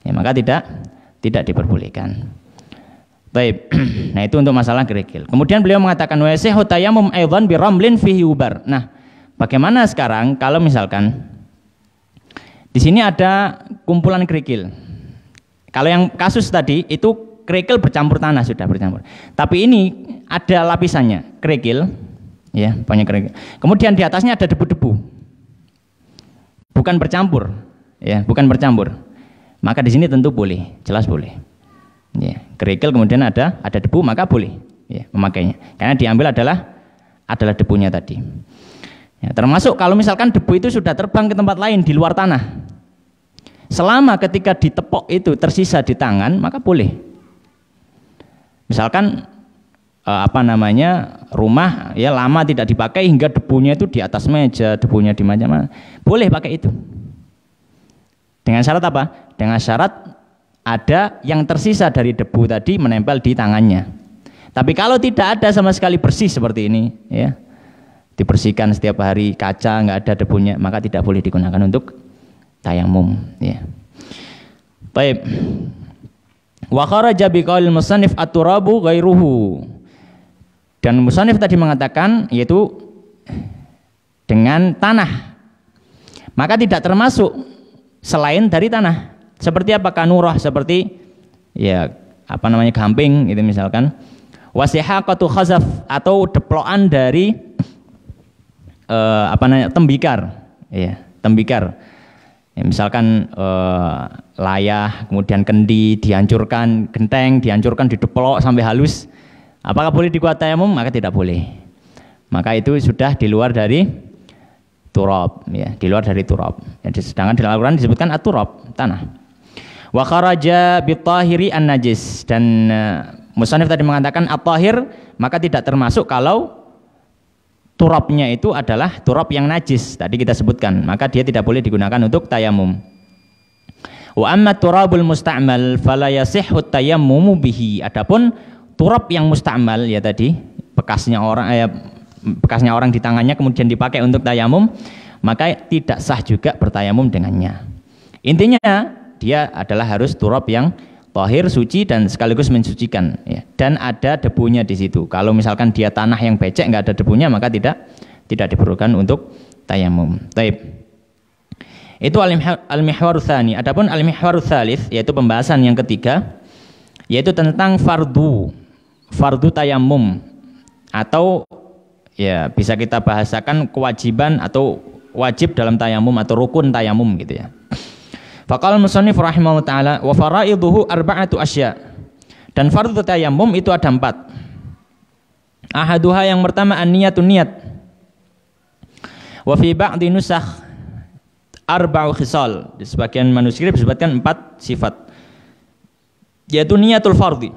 ya, maka tidak diperbolehkan. Baik. Nah, itu untuk masalah kerikil. Kemudian beliau mengatakan wa yasihu tayammum aidan bi ramlin fihi ubar. Nah, bagaimana sekarang kalau misalkan di sini ada kumpulan kerikil. Kalau yang kasus tadi itu kerikil bercampur tanah, sudah bercampur. Tapi ini ada lapisannya, kerikil ya, banyak kerikil. Kemudian di atasnya ada debu-debu. Bukan bercampur ya, bukan bercampur. Maka di sini tentu boleh, jelas boleh. Ya, kerikil kemudian ada debu, maka boleh ya, memakainya karena diambil adalah debunya tadi ya. Termasuk kalau misalkan debu itu sudah terbang ke tempat lain di luar tanah, selama ketika ditepok itu tersisa di tangan, maka boleh. Misalkan rumah ya lama tidak dipakai hingga debunya itu di atas meja, debunya di mana-mana, boleh pakai itu. Dengan syarat apa? Dengan syarat ada yang tersisa dari debu tadi menempel di tangannya. Tapi kalau tidak ada sama sekali, bersih seperti ini ya, dibersihkan setiap hari, kaca nggak ada debunya, maka tidak boleh digunakan untuk tayamum ya. Baik. Wa kharaja biqaulil musannif at-turabu ghairuhu. Dan musannif tadi mengatakan yaitu dengan tanah, maka tidak termasuk selain dari tanah. Seperti apa? Kanurah, seperti ya gamping itu misalkan, wasihaqatu khazaf, atau deplokan dari tembikar ya, tembikar ya, misalkan layah, kemudian kendi dihancurkan, genteng dihancurkan, dideplok sampai halus, apakah boleh dikuat tayamum? Maka tidak boleh, maka itu sudah di luar dari turab ya, di luar dari turab. Jadi sedangkan di Al-Qur'an disebutkan at-turab, tanah. Wa kharaja bitahiri an-najis, dan musannif tadi mengatakan at-tahir, maka tidak termasuk kalau turabnya itu adalah turab yang najis tadi kita sebutkan, maka dia tidak boleh digunakan untuk tayamum. Wa amma turabul musta'mal fala yasihhu tayammumu bihi. Adapun turab yang musta'mal ya tadi, bekasnya orang di tangannya kemudian dipakai untuk tayamum, maka tidak sah juga bertayamum dengannya. Intinya dia adalah harus turab yang tahir, suci dan sekaligus mensucikan ya. Dan ada debunya di situ. Kalau misalkan dia tanah yang becek nggak ada debunya, maka tidak diperlukan untuk tayamum. Taib. Itu al-mihwaru tsani. Adapun al-mihwaru tsalits, yaitu pembahasan yang ketiga, yaitu tentang fardu tayamum, atau ya bisa kita bahasakan kewajiban atau wajib dalam tayamum atau rukun tayamum gitu ya. Faqala musannif rahimahullah ta'ala wa faraiduhu arba'atu asya. Dan fardu tayamum itu ada 4. Ahaduha, yang pertama an-niyatun, niat. Wa fi ba'di nusakh arba'u khisal. Di sebagian manuskrip disebutkan 4 sifat. Yaitu niyatul fardhi.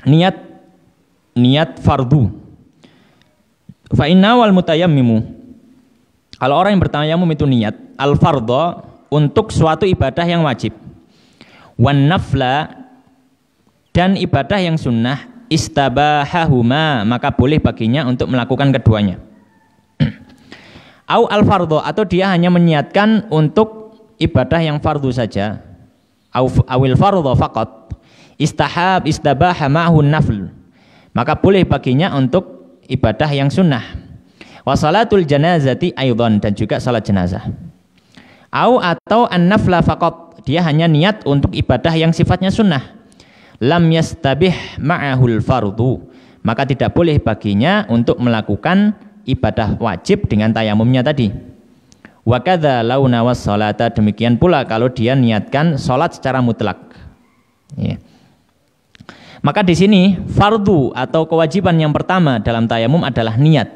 Niat fardu. Fa inna wal mutayammimu. Kalau orang yang bertayamum itu niat al-fardha, untuk suatu ibadah yang wajib, wan nafla, dan ibadah yang sunnah, istabahahuma, maka boleh baginya untuk melakukan keduanya. Au al fardhu, atau dia hanya meniatkan untuk ibadah yang fardu saja, awil fardhu faqat istabaha ma'hu nafl, maka boleh baginya untuk ibadah yang sunnah. Wa salatul janazati aidan, dan juga salat jenazah. Atau an-nafla faqat, dia hanya niat untuk ibadah yang sifatnya sunnah. Lam yastabih ma'ahul fardhu, maka tidak boleh baginya untuk melakukan ibadah wajib dengan tayamumnya tadi. Wa kadza law nawas salata, demikian pula kalau dia niatkan salat secara mutlak. Ya. Maka di sini fardu atau kewajiban yang pertama dalam tayamum adalah niat.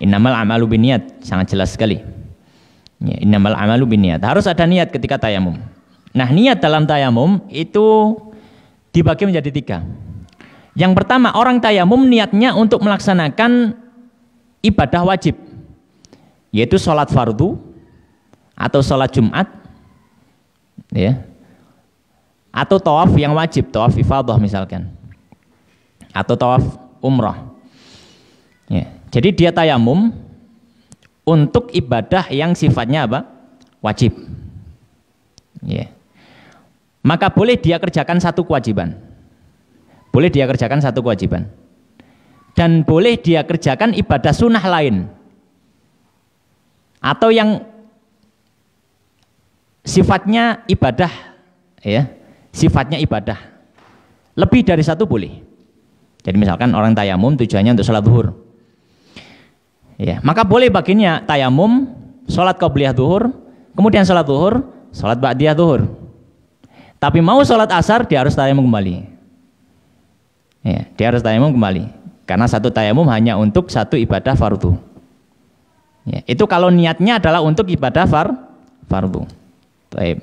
Innamal a'malu binniyat, sangat jelas sekali. Ya, innamal a'malu binniyat, harus ada niat ketika tayamum. Nah, niat dalam tayamum itu dibagi menjadi 3. Yang pertama, orang tayamum niatnya untuk melaksanakan ibadah wajib, yaitu sholat fardu atau sholat Jumat, ya, atau tawaf yang wajib, tawaf ifadah misalkan, atau tawaf umrah. Ya, jadi dia tayamum untuk ibadah yang sifatnya apa? Wajib. Ya. Maka boleh dia kerjakan satu kewajiban. Boleh dia kerjakan satu kewajiban. Dan boleh dia kerjakan ibadah sunnah lain. Atau yang sifatnya ibadah, ya, sifatnya ibadah. Lebih dari satu boleh. Jadi misalkan orang tayamum tujuannya untuk sholat zuhur. Ya, maka boleh baginya tayamum, sholat qabliyah zuhur, kemudian sholat zuhur, sholat ba'diyah zuhur. Tapi mau sholat asar, dia harus tayamum kembali. Ya, dia harus tayamum kembali. Karena satu tayamum hanya untuk satu ibadah fardu. Ya, itu kalau niatnya adalah untuk ibadah fardu. Baik.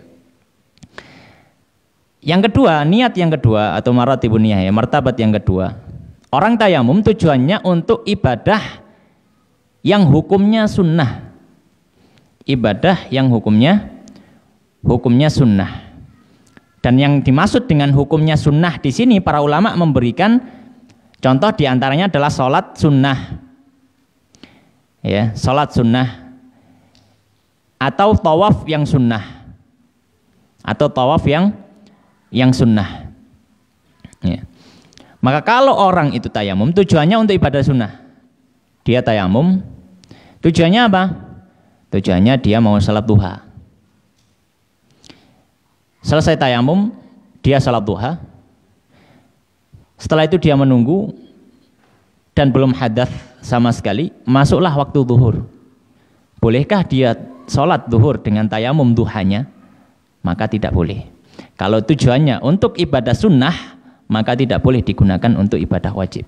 Yang kedua, niat yang kedua atau maratibun niyah, ya, martabat yang kedua. Orang tayamum tujuannya untuk ibadah yang hukumnya sunnah. Ibadah yang hukumnya sunnah. Dan yang dimaksud dengan hukumnya sunnah di sini para ulama memberikan contoh diantaranya adalah sholat sunnah, ya, sholat sunnah, atau tawaf yang sunnah, atau tawaf yang sunnah. Ya. Maka kalau orang itu tayamum tujuannya untuk ibadah sunnah, dia tayamum tujuannya apa? Tujuannya dia mau salat duha. Selesai tayamum, dia salat duha. Setelah itu dia menunggu dan belum hadas sama sekali, masuklah waktu zuhur. Bolehkah dia salat zuhur dengan tayamum duhanya? Maka tidak boleh. Kalau tujuannya untuk ibadah sunnah, maka tidak boleh digunakan untuk ibadah wajib.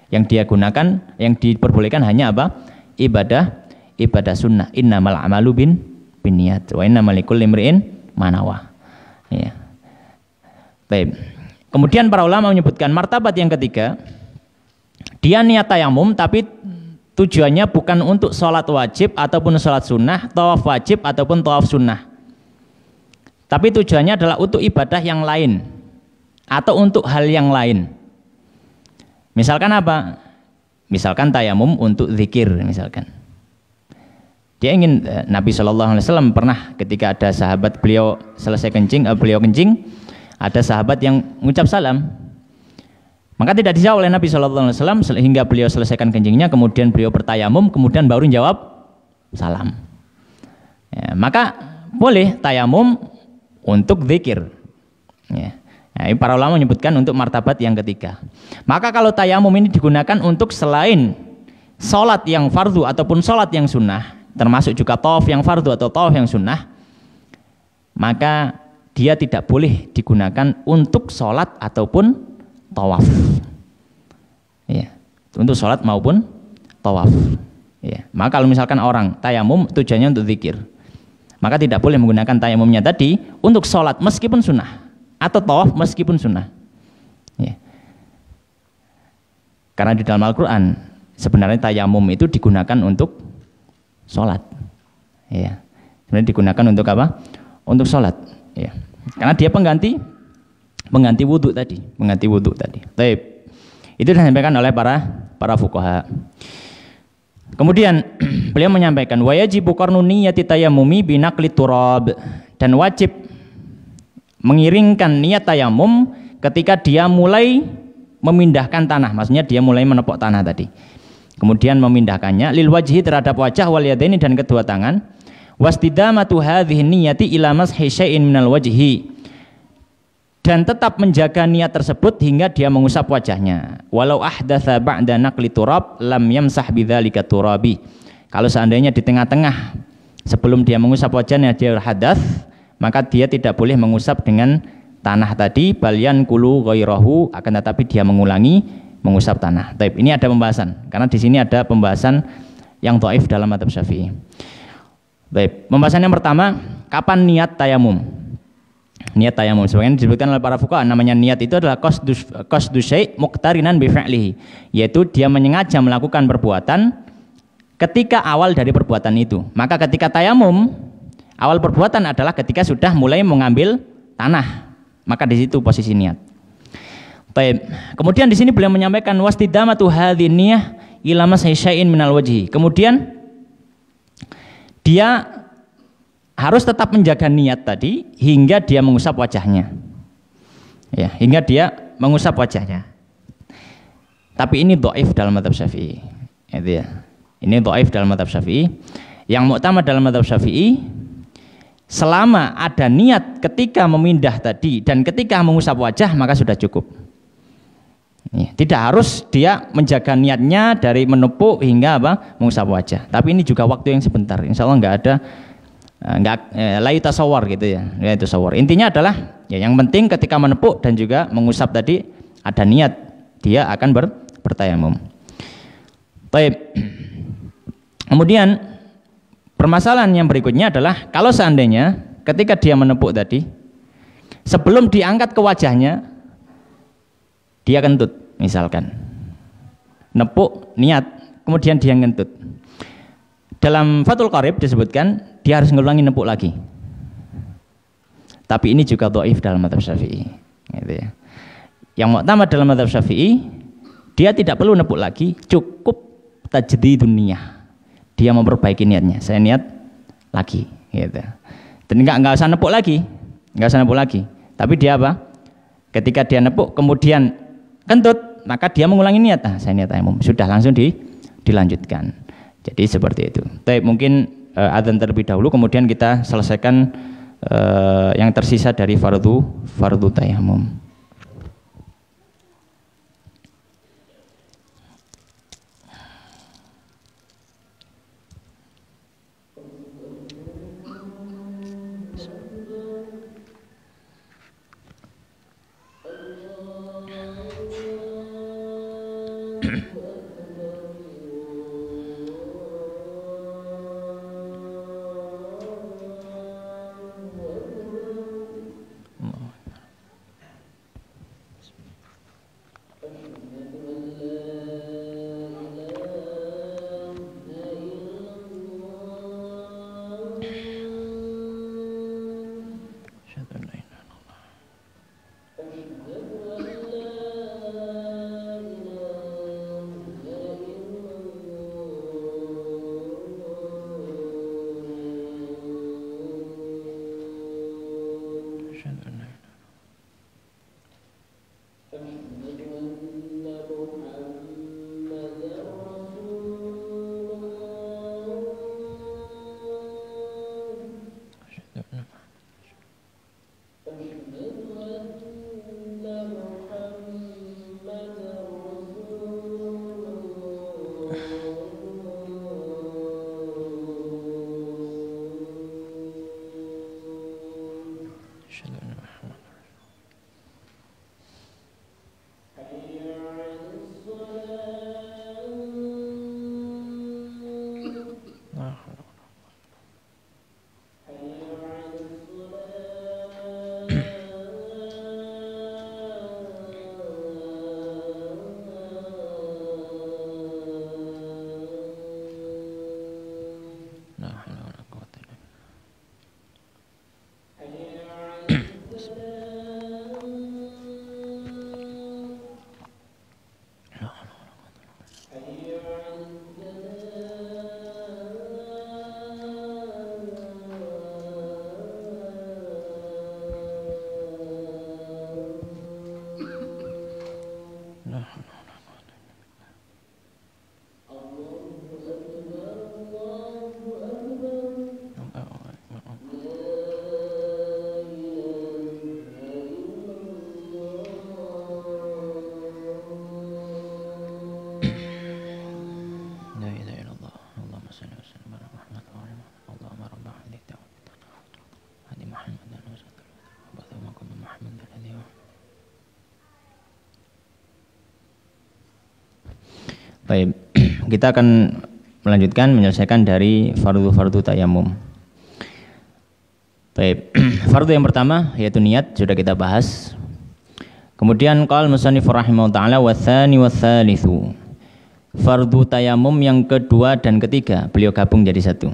Yang dia gunakan, yang diperbolehkan hanya apa? Ibadah sunnah. Innamal a'malu binniyat wa innamal likulli imri'in ma nawa. Ya. Baik. Kemudian para ulama menyebutkan martabat yang ketiga, dia niat tayamum tapi tujuannya bukan untuk sholat wajib ataupun sholat sunnah, tawaf wajib ataupun tawaf sunnah, tapi tujuannya adalah untuk ibadah yang lain atau untuk hal yang lain. Misalkan apa? Misalkan tayamum untuk zikir misalkan. Dia ingin, Nabi SAW pernah ketika ada sahabat beliau selesai kencing, beliau kencing, ada sahabat yang mengucap salam, maka tidak dijawab oleh Nabi SAW sehingga beliau selesaikan kencingnya, kemudian beliau bertayamum, kemudian baru jawab salam. Ya, maka boleh tayamum untuk zikir. Ya. Nah, para ulama menyebutkan untuk martabat yang ketiga. Maka kalau tayamum ini digunakan untuk selain sholat yang fardu ataupun sholat yang sunnah, termasuk juga tawaf yang fardu atau tawaf yang sunnah, maka dia tidak boleh digunakan untuk sholat ataupun tawaf. Ya, untuk sholat maupun tawaf. Ya, maka kalau misalkan orang tayamum tujuannya untuk zikir, maka tidak boleh menggunakan tayamumnya tadi untuk sholat meskipun sunnah atau tawaf meskipun sunnah. Ya. Karena di dalam Al-Quran sebenarnya tayamum itu digunakan untuk sholat, ya. Sebenarnya digunakan untuk apa? Untuk sholat, ya. Karena dia pengganti wudhu tadi, Taib. Itu disampaikan oleh para fuqaha. Kemudian beliau menyampaikan wa yajibu qarnu niyyati tayammumi binaqli turab, dan wajib mengiringkan niat tayamum ketika dia mulai memindahkan tanah, maksudnya dia mulai menepuk tanah tadi, kemudian memindahkannya lil wajhi terhadap wajah, wal yadaini dan kedua tangan, wastidamatu hadhihi niyati ila mashi syai'in minal wajhi, dan tetap menjaga niat tersebut hingga dia mengusap wajahnya, walau ahdatsa ba'da naqli turab lam yamsah bidzalika turabi, kalau seandainya di tengah-tengah sebelum dia mengusap wajahnya dia hadas, maka dia tidak boleh mengusap dengan tanah tadi, balyan kulu ghairahu, akan tetapi dia mengulangi mengusap tanah. Taib, ini ada pembahasan karena di sini ada pembahasan yang dhaif dalam mazhab Syafi'i. Baik, pembahasan yang pertama, kapan niat tayamum? Niat tayamum sebagaimana disebutkan oleh para fuqaha, namanya niat itu adalah qasdu syai' muqtarinan bi fi'lihi, yaitu dia menyengaja melakukan perbuatan ketika awal dari perbuatan itu. Maka ketika tayamum, awal perbuatan adalah ketika sudah mulai mengambil tanah. Maka di situ posisi niat. Baik. Kemudian di sini beliau menyampaikan wastidamatu hadhin niyah ila mashi syai'in minal wajhi. Kemudian dia harus tetap menjaga niat tadi hingga dia mengusap wajahnya. Ya, hingga dia mengusap wajahnya. Tapi ini dhaif dalam mazhab Syafi'i. Itu ya. Ini dhaif dalam mazhab Syafi'i. Yang mu'tamad dalam mazhab Syafi'i, selama ada niat ketika memindah tadi dan ketika mengusap wajah maka sudah cukup. Tidak harus dia menjaga niatnya dari menepuk hingga mengusap wajah. Tapi ini juga waktu yang sebentar. Insya Allah nggak ada layu tasawwur gitu ya. Layu tasawwur. Intinya adalah ya yang penting ketika menepuk dan juga mengusap tadi ada niat dia akan bertayamum. Baik. Kemudian permasalahan yang berikutnya adalah kalau seandainya ketika dia menepuk tadi, sebelum diangkat ke wajahnya, dia kentut, misalkan. Nepuk, niat, kemudian dia kentut. Dalam Fathul Qarib disebutkan, dia harus ngulangi nepuk lagi. Tapi ini juga dhaif dalam mazhab Syafi'i. Gitu ya. Yang mu'tamad dalam mazhab Syafi'i, dia tidak perlu nepuk lagi, cukup tajdidun niyah. Dia memperbaiki niatnya, saya niat lagi gitu. Dan enggak usah nepuk lagi, enggak usah nepuk lagi, tapi dia apa, ketika dia nepuk kemudian kentut, maka dia mengulangi niat, saya niat tayamum, sudah langsung dilanjutkan. Jadi seperti itu. Tapi mungkin adzan terlebih dahulu, kemudian kita selesaikan yang tersisa dari fardu tayamum. Baik, kita akan melanjutkan menyelesaikan dari fardu-fardu tayamum. Baik, fardu yang pertama yaitu niat, sudah kita bahas. Kemudian qala musannif rahimahullah taala wa tsani wa tsalitsu. Fardu tayamum yang kedua dan ketiga, beliau gabung jadi satu.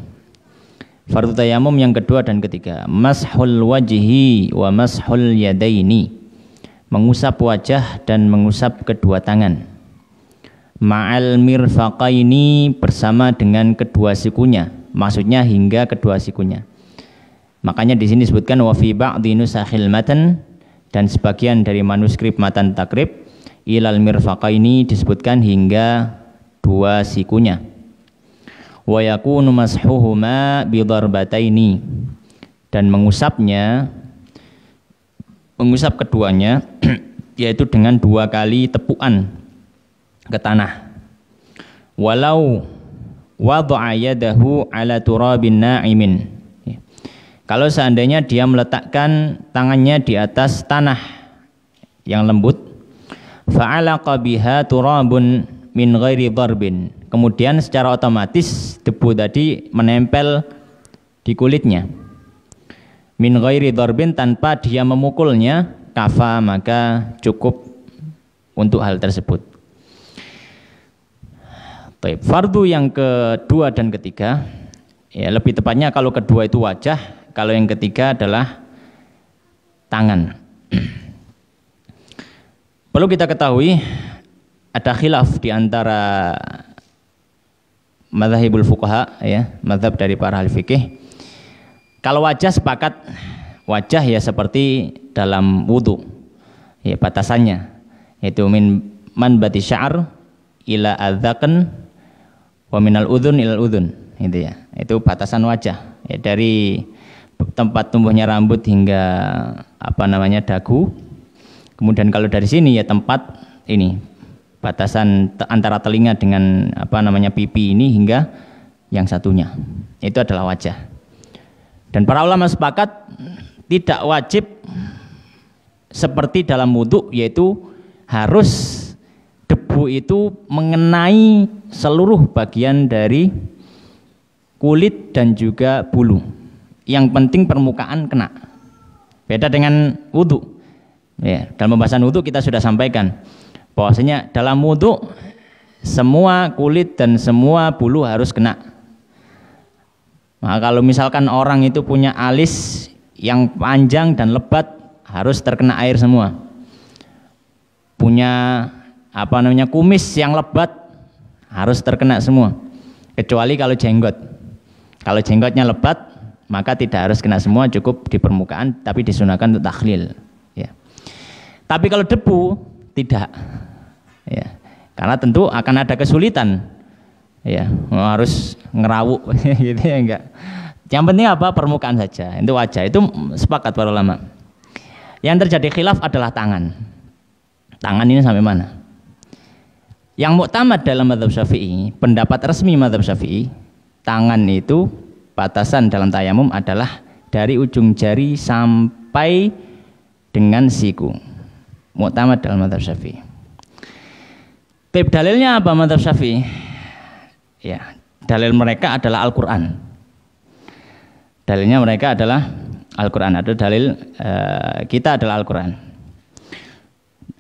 Fardu tayamum yang kedua dan ketiga, mashul wajhi wa mashul yadaini. Mengusap wajah dan mengusap kedua tangan. Ma'al mirfaqaini, bersama dengan kedua sikunya, maksudnya hingga kedua sikunya. Makanya di sini disebutkan wa fi ba'dhi nusakhil matan, dan sebagian dari manuskrip matan takrib ilal mirfaqaini disebutkan hingga dua sikunya. Wa yakunu mashuhuma bi darbataini, dan mengusap keduanya yaitu dengan dua kali tepukan ke tanah. Walau wada'a yadahu ala turabin na'imin, kalau seandainya dia meletakkan tangannya di atas tanah yang lembut, fa'alaqa biha turabun min ghairi darbin, kemudian secara otomatis debu tadi menempel di kulitnya, min ghairi darbin, tanpa dia memukulnya, kafa, maka cukup untuk hal tersebut. Baik, fardu yang kedua dan ketiga, ya lebih tepatnya kalau kedua itu wajah, kalau yang ketiga adalah tangan. Perlu kita ketahui ada khilaf di antara madzhabul fuqaha, ya, mazhab dari para ahli fikih. Kalau wajah sepakat, wajah ya seperti dalam wudu, ya batasannya yaitu min manbati sya'ar ila adzaqan wa minal udhun ilal udhun, itu ya, itu batasan wajah, ya, dari tempat tumbuhnya rambut hingga dagu. Kemudian kalau dari sini ya tempat ini batasan antara telinga dengan pipi ini hingga yang satunya, itu adalah wajah. Dan para ulama sepakat tidak wajib seperti dalam wudu, yaitu harus debu itu mengenai seluruh bagian dari kulit dan juga bulu. Yang penting permukaan kena. Beda dengan wudu. Ya, dalam pembahasan wudu kita sudah sampaikan bahwasanya dalam wudu semua kulit dan semua bulu harus kena. Nah, kalau misalkan orang itu punya alis yang panjang dan lebat, harus terkena air semua. Punya kumis yang lebat, harus terkena semua. Kecuali kalau jenggot. Kalau jenggotnya lebat, maka tidak harus kena semua, cukup di permukaan, tapi disunahkan untuk takhlil. Ya. Tapi kalau debu tidak, ya, karena tentu akan ada kesulitan. Ya, harus ngerawuk gitu ya, enggak. Yang penting apa? Permukaan saja. Itu wajah. Itu sepakat para ulama. Yang terjadi khilaf adalah tangan. Tangan ini sampai mana? Yang muktamad dalam mazhab Syafi'i, pendapat resmi mazhab Syafi'i, tangan itu batasan dalam tayamum adalah dari ujung jari sampai dengan siku. Muktamad dalam mazhab Syafi'i. Tapi dalilnya apa mazhab Syafi'i? Ya, dalil mereka adalah Al-Quran. Dalilnya mereka adalah Al-Quran. Ada dalil kita adalah Al-Quran.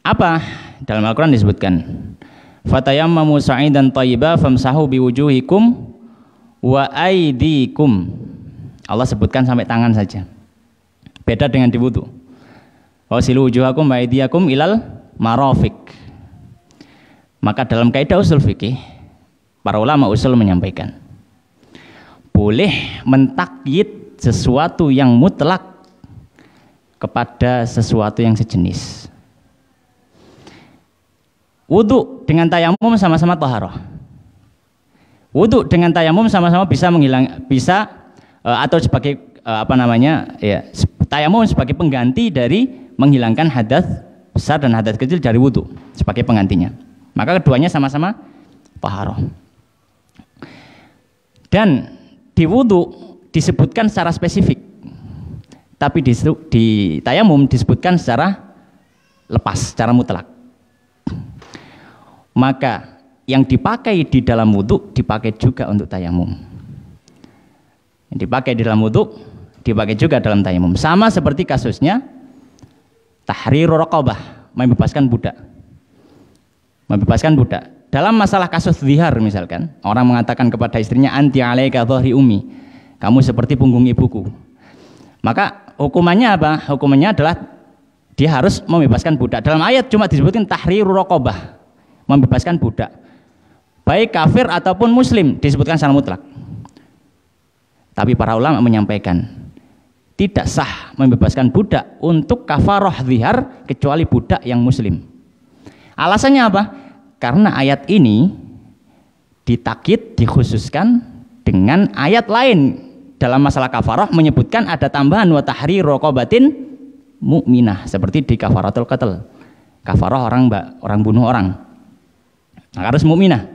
Apa? Dalam Al-Quran disebutkan, fatayammamu sa'idan thayyiba famsahu biwujuhikum wa aydikum. Allah sebutkan sampai tangan saja. Beda dengan di wudu. Wasilu wujuhakum wa aydiyakum ilal marafiq. Maka dalam kaidah usul fikih, para ulama usul menyampaikan boleh mentakyid sesuatu yang mutlak kepada sesuatu yang sejenis. Wudu dengan tayamum sama-sama taharah. Wudu dengan tayamum sama-sama bisa atau sebagai tayamum sebagai pengganti dari menghilangkan hadas besar dan hadas kecil dari wudu sebagai penggantinya. Maka keduanya sama-sama taharah. Dan di wudu disebutkan secara spesifik, tapi di tayamum disebutkan secara lepas, secara mutlak. Maka yang dipakai di dalam wudhu dipakai juga untuk tayamum. Yang dipakai di dalam wudhu dipakai juga dalam tayamum. Sama seperti kasusnya tahriru raqabah, membebaskan budak. Membebaskan budak. Dalam masalah kasus zihar misalkan, orang mengatakan kepada istrinya, anti alaika dhahri ummi, kamu seperti punggung ibuku. Maka hukumannya apa? Hukumannya adalah dia harus membebaskan budak. Dalam ayat cuma disebutkan tahriru raqabah, membebaskan budak. Baik kafir ataupun muslim disebutkan secara mutlak. Tapi para ulama menyampaikan tidak sah membebaskan budak untuk kafarah zihar kecuali budak yang muslim. Alasannya apa? Karena ayat ini ditakid, dikhususkan dengan ayat lain dalam masalah kafarah menyebutkan ada tambahan wa tahriru raqabatin mukminah seperti di kafaratul qatl. Kafarah orang bunuh orang. Maka harus mukminah.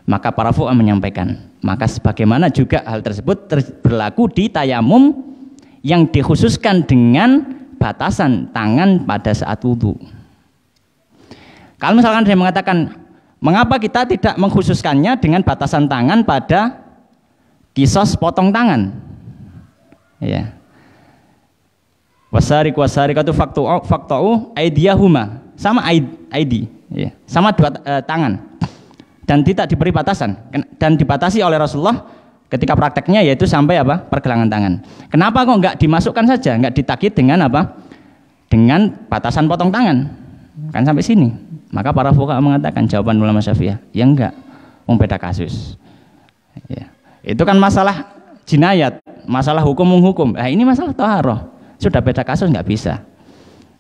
Maka para fuqaha menyampaikan, maka sebagaimana juga hal tersebut berlaku di tayamum yang dikhususkan dengan batasan tangan pada saat wudhu. Kalau misalkan saya mengatakan, mengapa kita tidak mengkhususkannya dengan batasan tangan pada kisos potong tangan? Ya. Wasariq wasariqatu faqta'u aydiyahuma, sama aidi, ya. Sama dua tangan. Dan tidak diberi batasan dan dibatasi oleh Rasulullah ketika prakteknya yaitu sampai apa? Pergelangan tangan. Kenapa kok nggak dimasukkan saja, nggak ditakid dengan apa? Dengan batasan potong tangan, kan sampai sini. Maka para fuqaha mengatakan jawaban ulama Syafi'iyah, ya enggak, beda kasus. Ya. Itu kan masalah jinayat, masalah hukum menghukum. Nah, ini masalah thaharah, sudah beda kasus nggak bisa.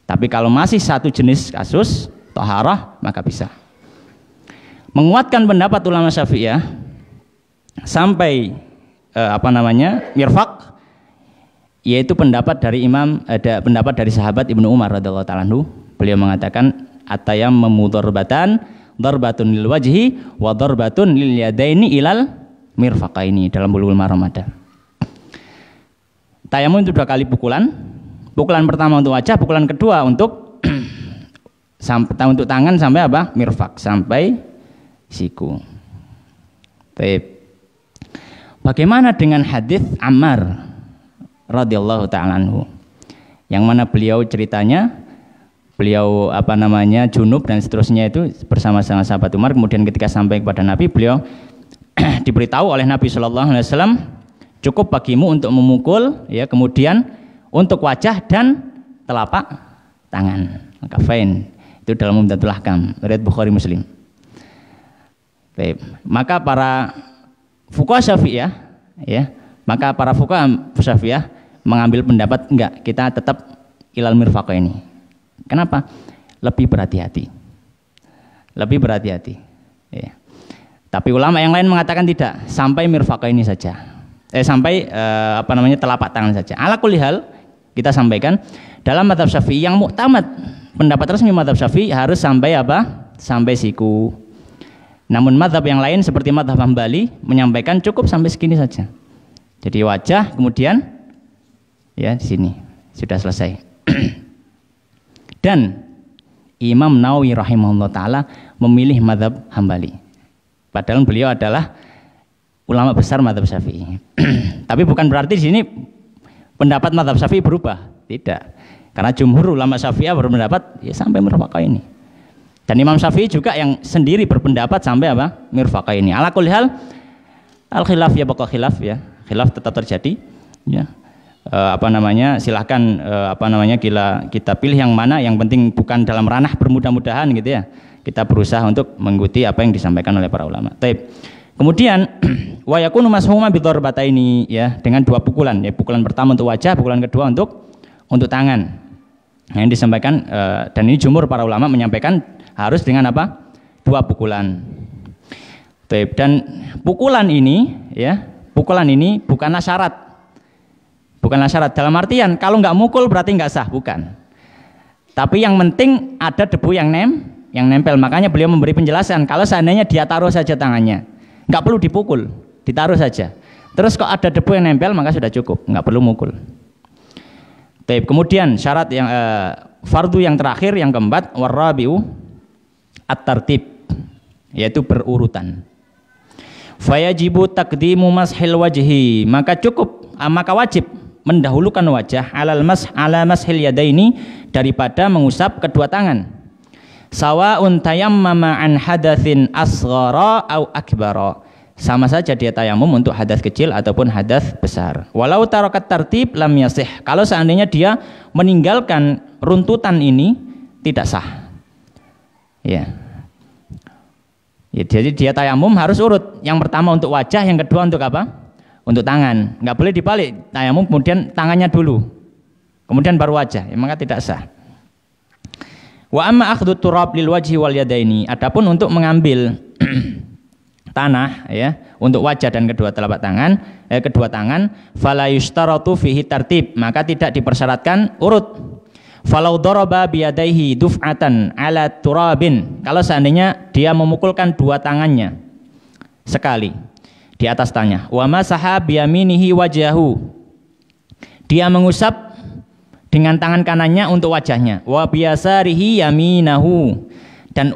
Tapi kalau masih satu jenis kasus thaharah maka bisa. Menguatkan pendapat ulama Syafi'iyah sampai mirfaq, yaitu pendapat dari pendapat dari sahabat Ibnu Umar radhiyallahu ta'ala anhu. Beliau mengatakan at-tayammumu darbatan, darbatun lil wajhi wa darbatun lil yadaini ilal mirfaqaini, dalam Bulughul Maram ada. Tayamum itu 2 kali pukulan. Pukulan pertama untuk wajah, pukulan kedua untuk untuk tangan sampai apa? Mirfaq, sampai siku. Baik. Bagaimana dengan hadis Ammar radhiyallahu ta'ala anhu, yang mana beliau ceritanya beliau junub dan seterusnya itu bersama-sama sahabat Umar, kemudian ketika sampai kepada Nabi beliau diberitahu oleh Nabi Shallallahu Alaihi Wasallam, cukup bagimu untuk memukul, ya, kemudian untuk wajah dan telapak tangan. Maka fine, itu dalam Umdatul Ahkam riwayat Bukhari Muslim. Baik. Maka para fuqaha Syafi'iyah, ya, maka para fuqaha Syafi'iyah mengambil pendapat enggak, kita tetap ilal mirfaqaini. Kenapa? Lebih berhati-hati. Lebih berhati-hati. Ya. Tapi ulama yang lain mengatakan tidak, sampai mirfaqaini saja. Sampai telapak tangan saja. Ala kulli hal, kita sampaikan dalam mazhab Syafi'i yang muktamad, pendapat resmi mazhab Syafi'i harus sampai apa? Sampai siku. Namun mazhab yang lain seperti mazhab Hambali menyampaikan cukup sampai segini saja. Jadi wajah, kemudian ya di sini sudah selesai. Dan Imam Nawawi rahimahullah taala memilih mazhab Hambali. Padahal beliau adalah ulama besar mazhab Syafi'i. Tapi bukan berarti di sini pendapat mazhab Syafi'i berubah, tidak. Karena jumhur ulama Syafi'iyah berpendapat ya sampai mirfaqaini. Dan Imam Syafi'i juga yang sendiri berpendapat sampai apa? Mirfaqaini. Ala kulli hal, al khilaf ya baqa khilaf, ya. Khilaf tetap terjadi, ya. Silahkan kita pilih yang mana, yang penting bukan dalam ranah bermudah-mudahan gitu ya. Kita berusaha untuk mengikuti apa yang disampaikan oleh para ulama. Taib. Kemudian wa yakunu mashuma bi darbataini, ya, dengan 2 pukulan, ya, pukulan pertama untuk wajah, pukulan kedua untuk tangan. Nah, yang disampaikan dan ini jumhur para ulama menyampaikan harus dengan apa? 2 pukulan. Taib. Dan pukulan ini, ya, pukulan ini bukanlah syarat. Bukanlah syarat dalam artian kalau nggak mukul berarti nggak sah, bukan. Tapi yang penting ada debu yang nempel. Makanya beliau memberi penjelasan kalau seandainya dia taruh saja tangannya, nggak perlu dipukul, ditaruh saja. Terus kok ada debu yang nempel maka sudah cukup, nggak perlu mukul. Taib. Kemudian syarat yang fardu yang terakhir, yang keempat, warabiu at-tartib. yaitu berurutan. Fayajibu taqdimu mashil wajhi, maka wajib mendahulukan wajah ala mashil yadaini daripada mengusap kedua tangan. Sawa'un tayammama an hadatsin asghara au akbara, sama saja dia tayamum untuk hadas kecil ataupun hadas besar. Walau tarakat tartib lam yasih, kalau seandainya dia meninggalkan runtutan ini tidak sah. Ya. Ya, jadi dia tayamum harus urut. Yang pertama untuk wajah, yang kedua untuk apa? Untuk tangan. Nggak boleh dibalik. Tayamum kemudian tangannya dulu, kemudian baru wajah. Ya, maka tidak sah. Wa amma akhdhu turab lil wajhi wal yadaini. Adapun untuk mengambil tanah ya untuk wajah dan kedua telapak tangan, kedua tangan, fala yustaratu fihi tartib, maka tidak dipersyaratkan urut. Falau daraba biyadaihi duf'atan ala turabin, kalau seandainya dia memukulkan dua tangannya sekali di atas tanah, wa masaha biyaminihi wajahu, dia mengusap dengan tangan kanannya untuk wajahnya, wa biyasarihi yaminahu, dan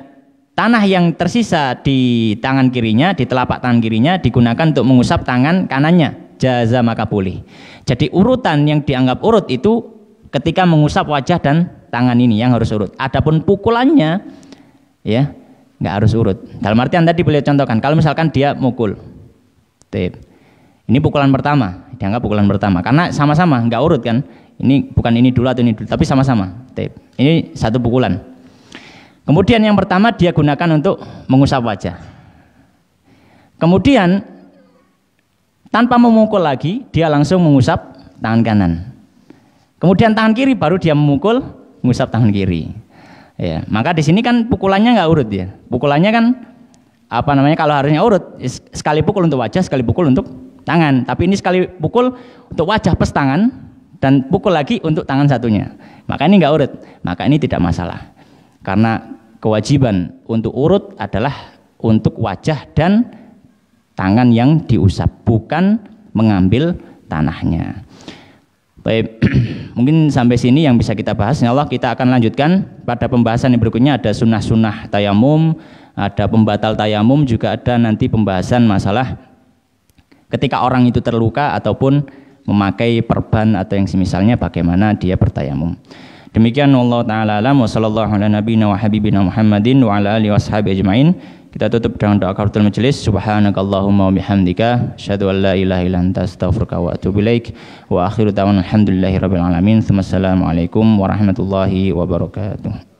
tanah yang tersisa di tangan kirinya, di telapak tangan kirinya digunakan untuk mengusap tangan kanannya, jaza maka boleh. Jadi urutan yang dianggap urut itu ketika mengusap wajah dan tangan ini yang harus urut. Adapun pukulannya ya nggak harus urut. Dalam artian tadi beliau contohkan, kalau misalkan dia mukul, ini pukulan pertama, dianggap pukulan pertama karena sama-sama nggak urut kan. Ini bukan ini dulu atau ini dulu, tapi sama-sama. Ini satu pukulan. Kemudian yang pertama dia gunakan untuk mengusap wajah. Kemudian tanpa memukul lagi, dia langsung mengusap tangan kanan. Kemudian tangan kiri baru dia mengusap tangan kiri. Ya, maka di sini kan pukulannya nggak urut ya. Pukulannya kan kalau harusnya urut, sekali pukul untuk wajah, sekali pukul untuk tangan. Tapi ini sekali pukul untuk wajah plus tangan dan pukul lagi untuk tangan satunya. Maka ini nggak urut. Maka ini tidak masalah. Karena kewajiban untuk urut adalah untuk wajah dan tangan yang diusap, bukan mengambil tanahnya. Baik, mungkin sampai sini yang bisa kita bahas. Insyaallah kita akan lanjutkan pada pembahasan yang berikutnya. Ada sunnah-sunnah tayamum, ada pembatal tayamum, juga ada nanti pembahasan masalah ketika orang itu terluka ataupun memakai perban atau yang semisalnya bagaimana dia bertayamum. Demikian wallahu taala alam wa sallallahu ala nabiyina wa habibina Muhammadin wa ala alihi washabihi ajmain. Kita tutup dengan doa kafaratul majelis. Subhanakallahumma wa bihamdika asyhadu an la ilaha illa anta astaghfiruka wa atubu ilaik. Wa akhiru da'wana alhamdulillahirabbil alamin. Assalamualaikum warahmatullahi wabarakatuh.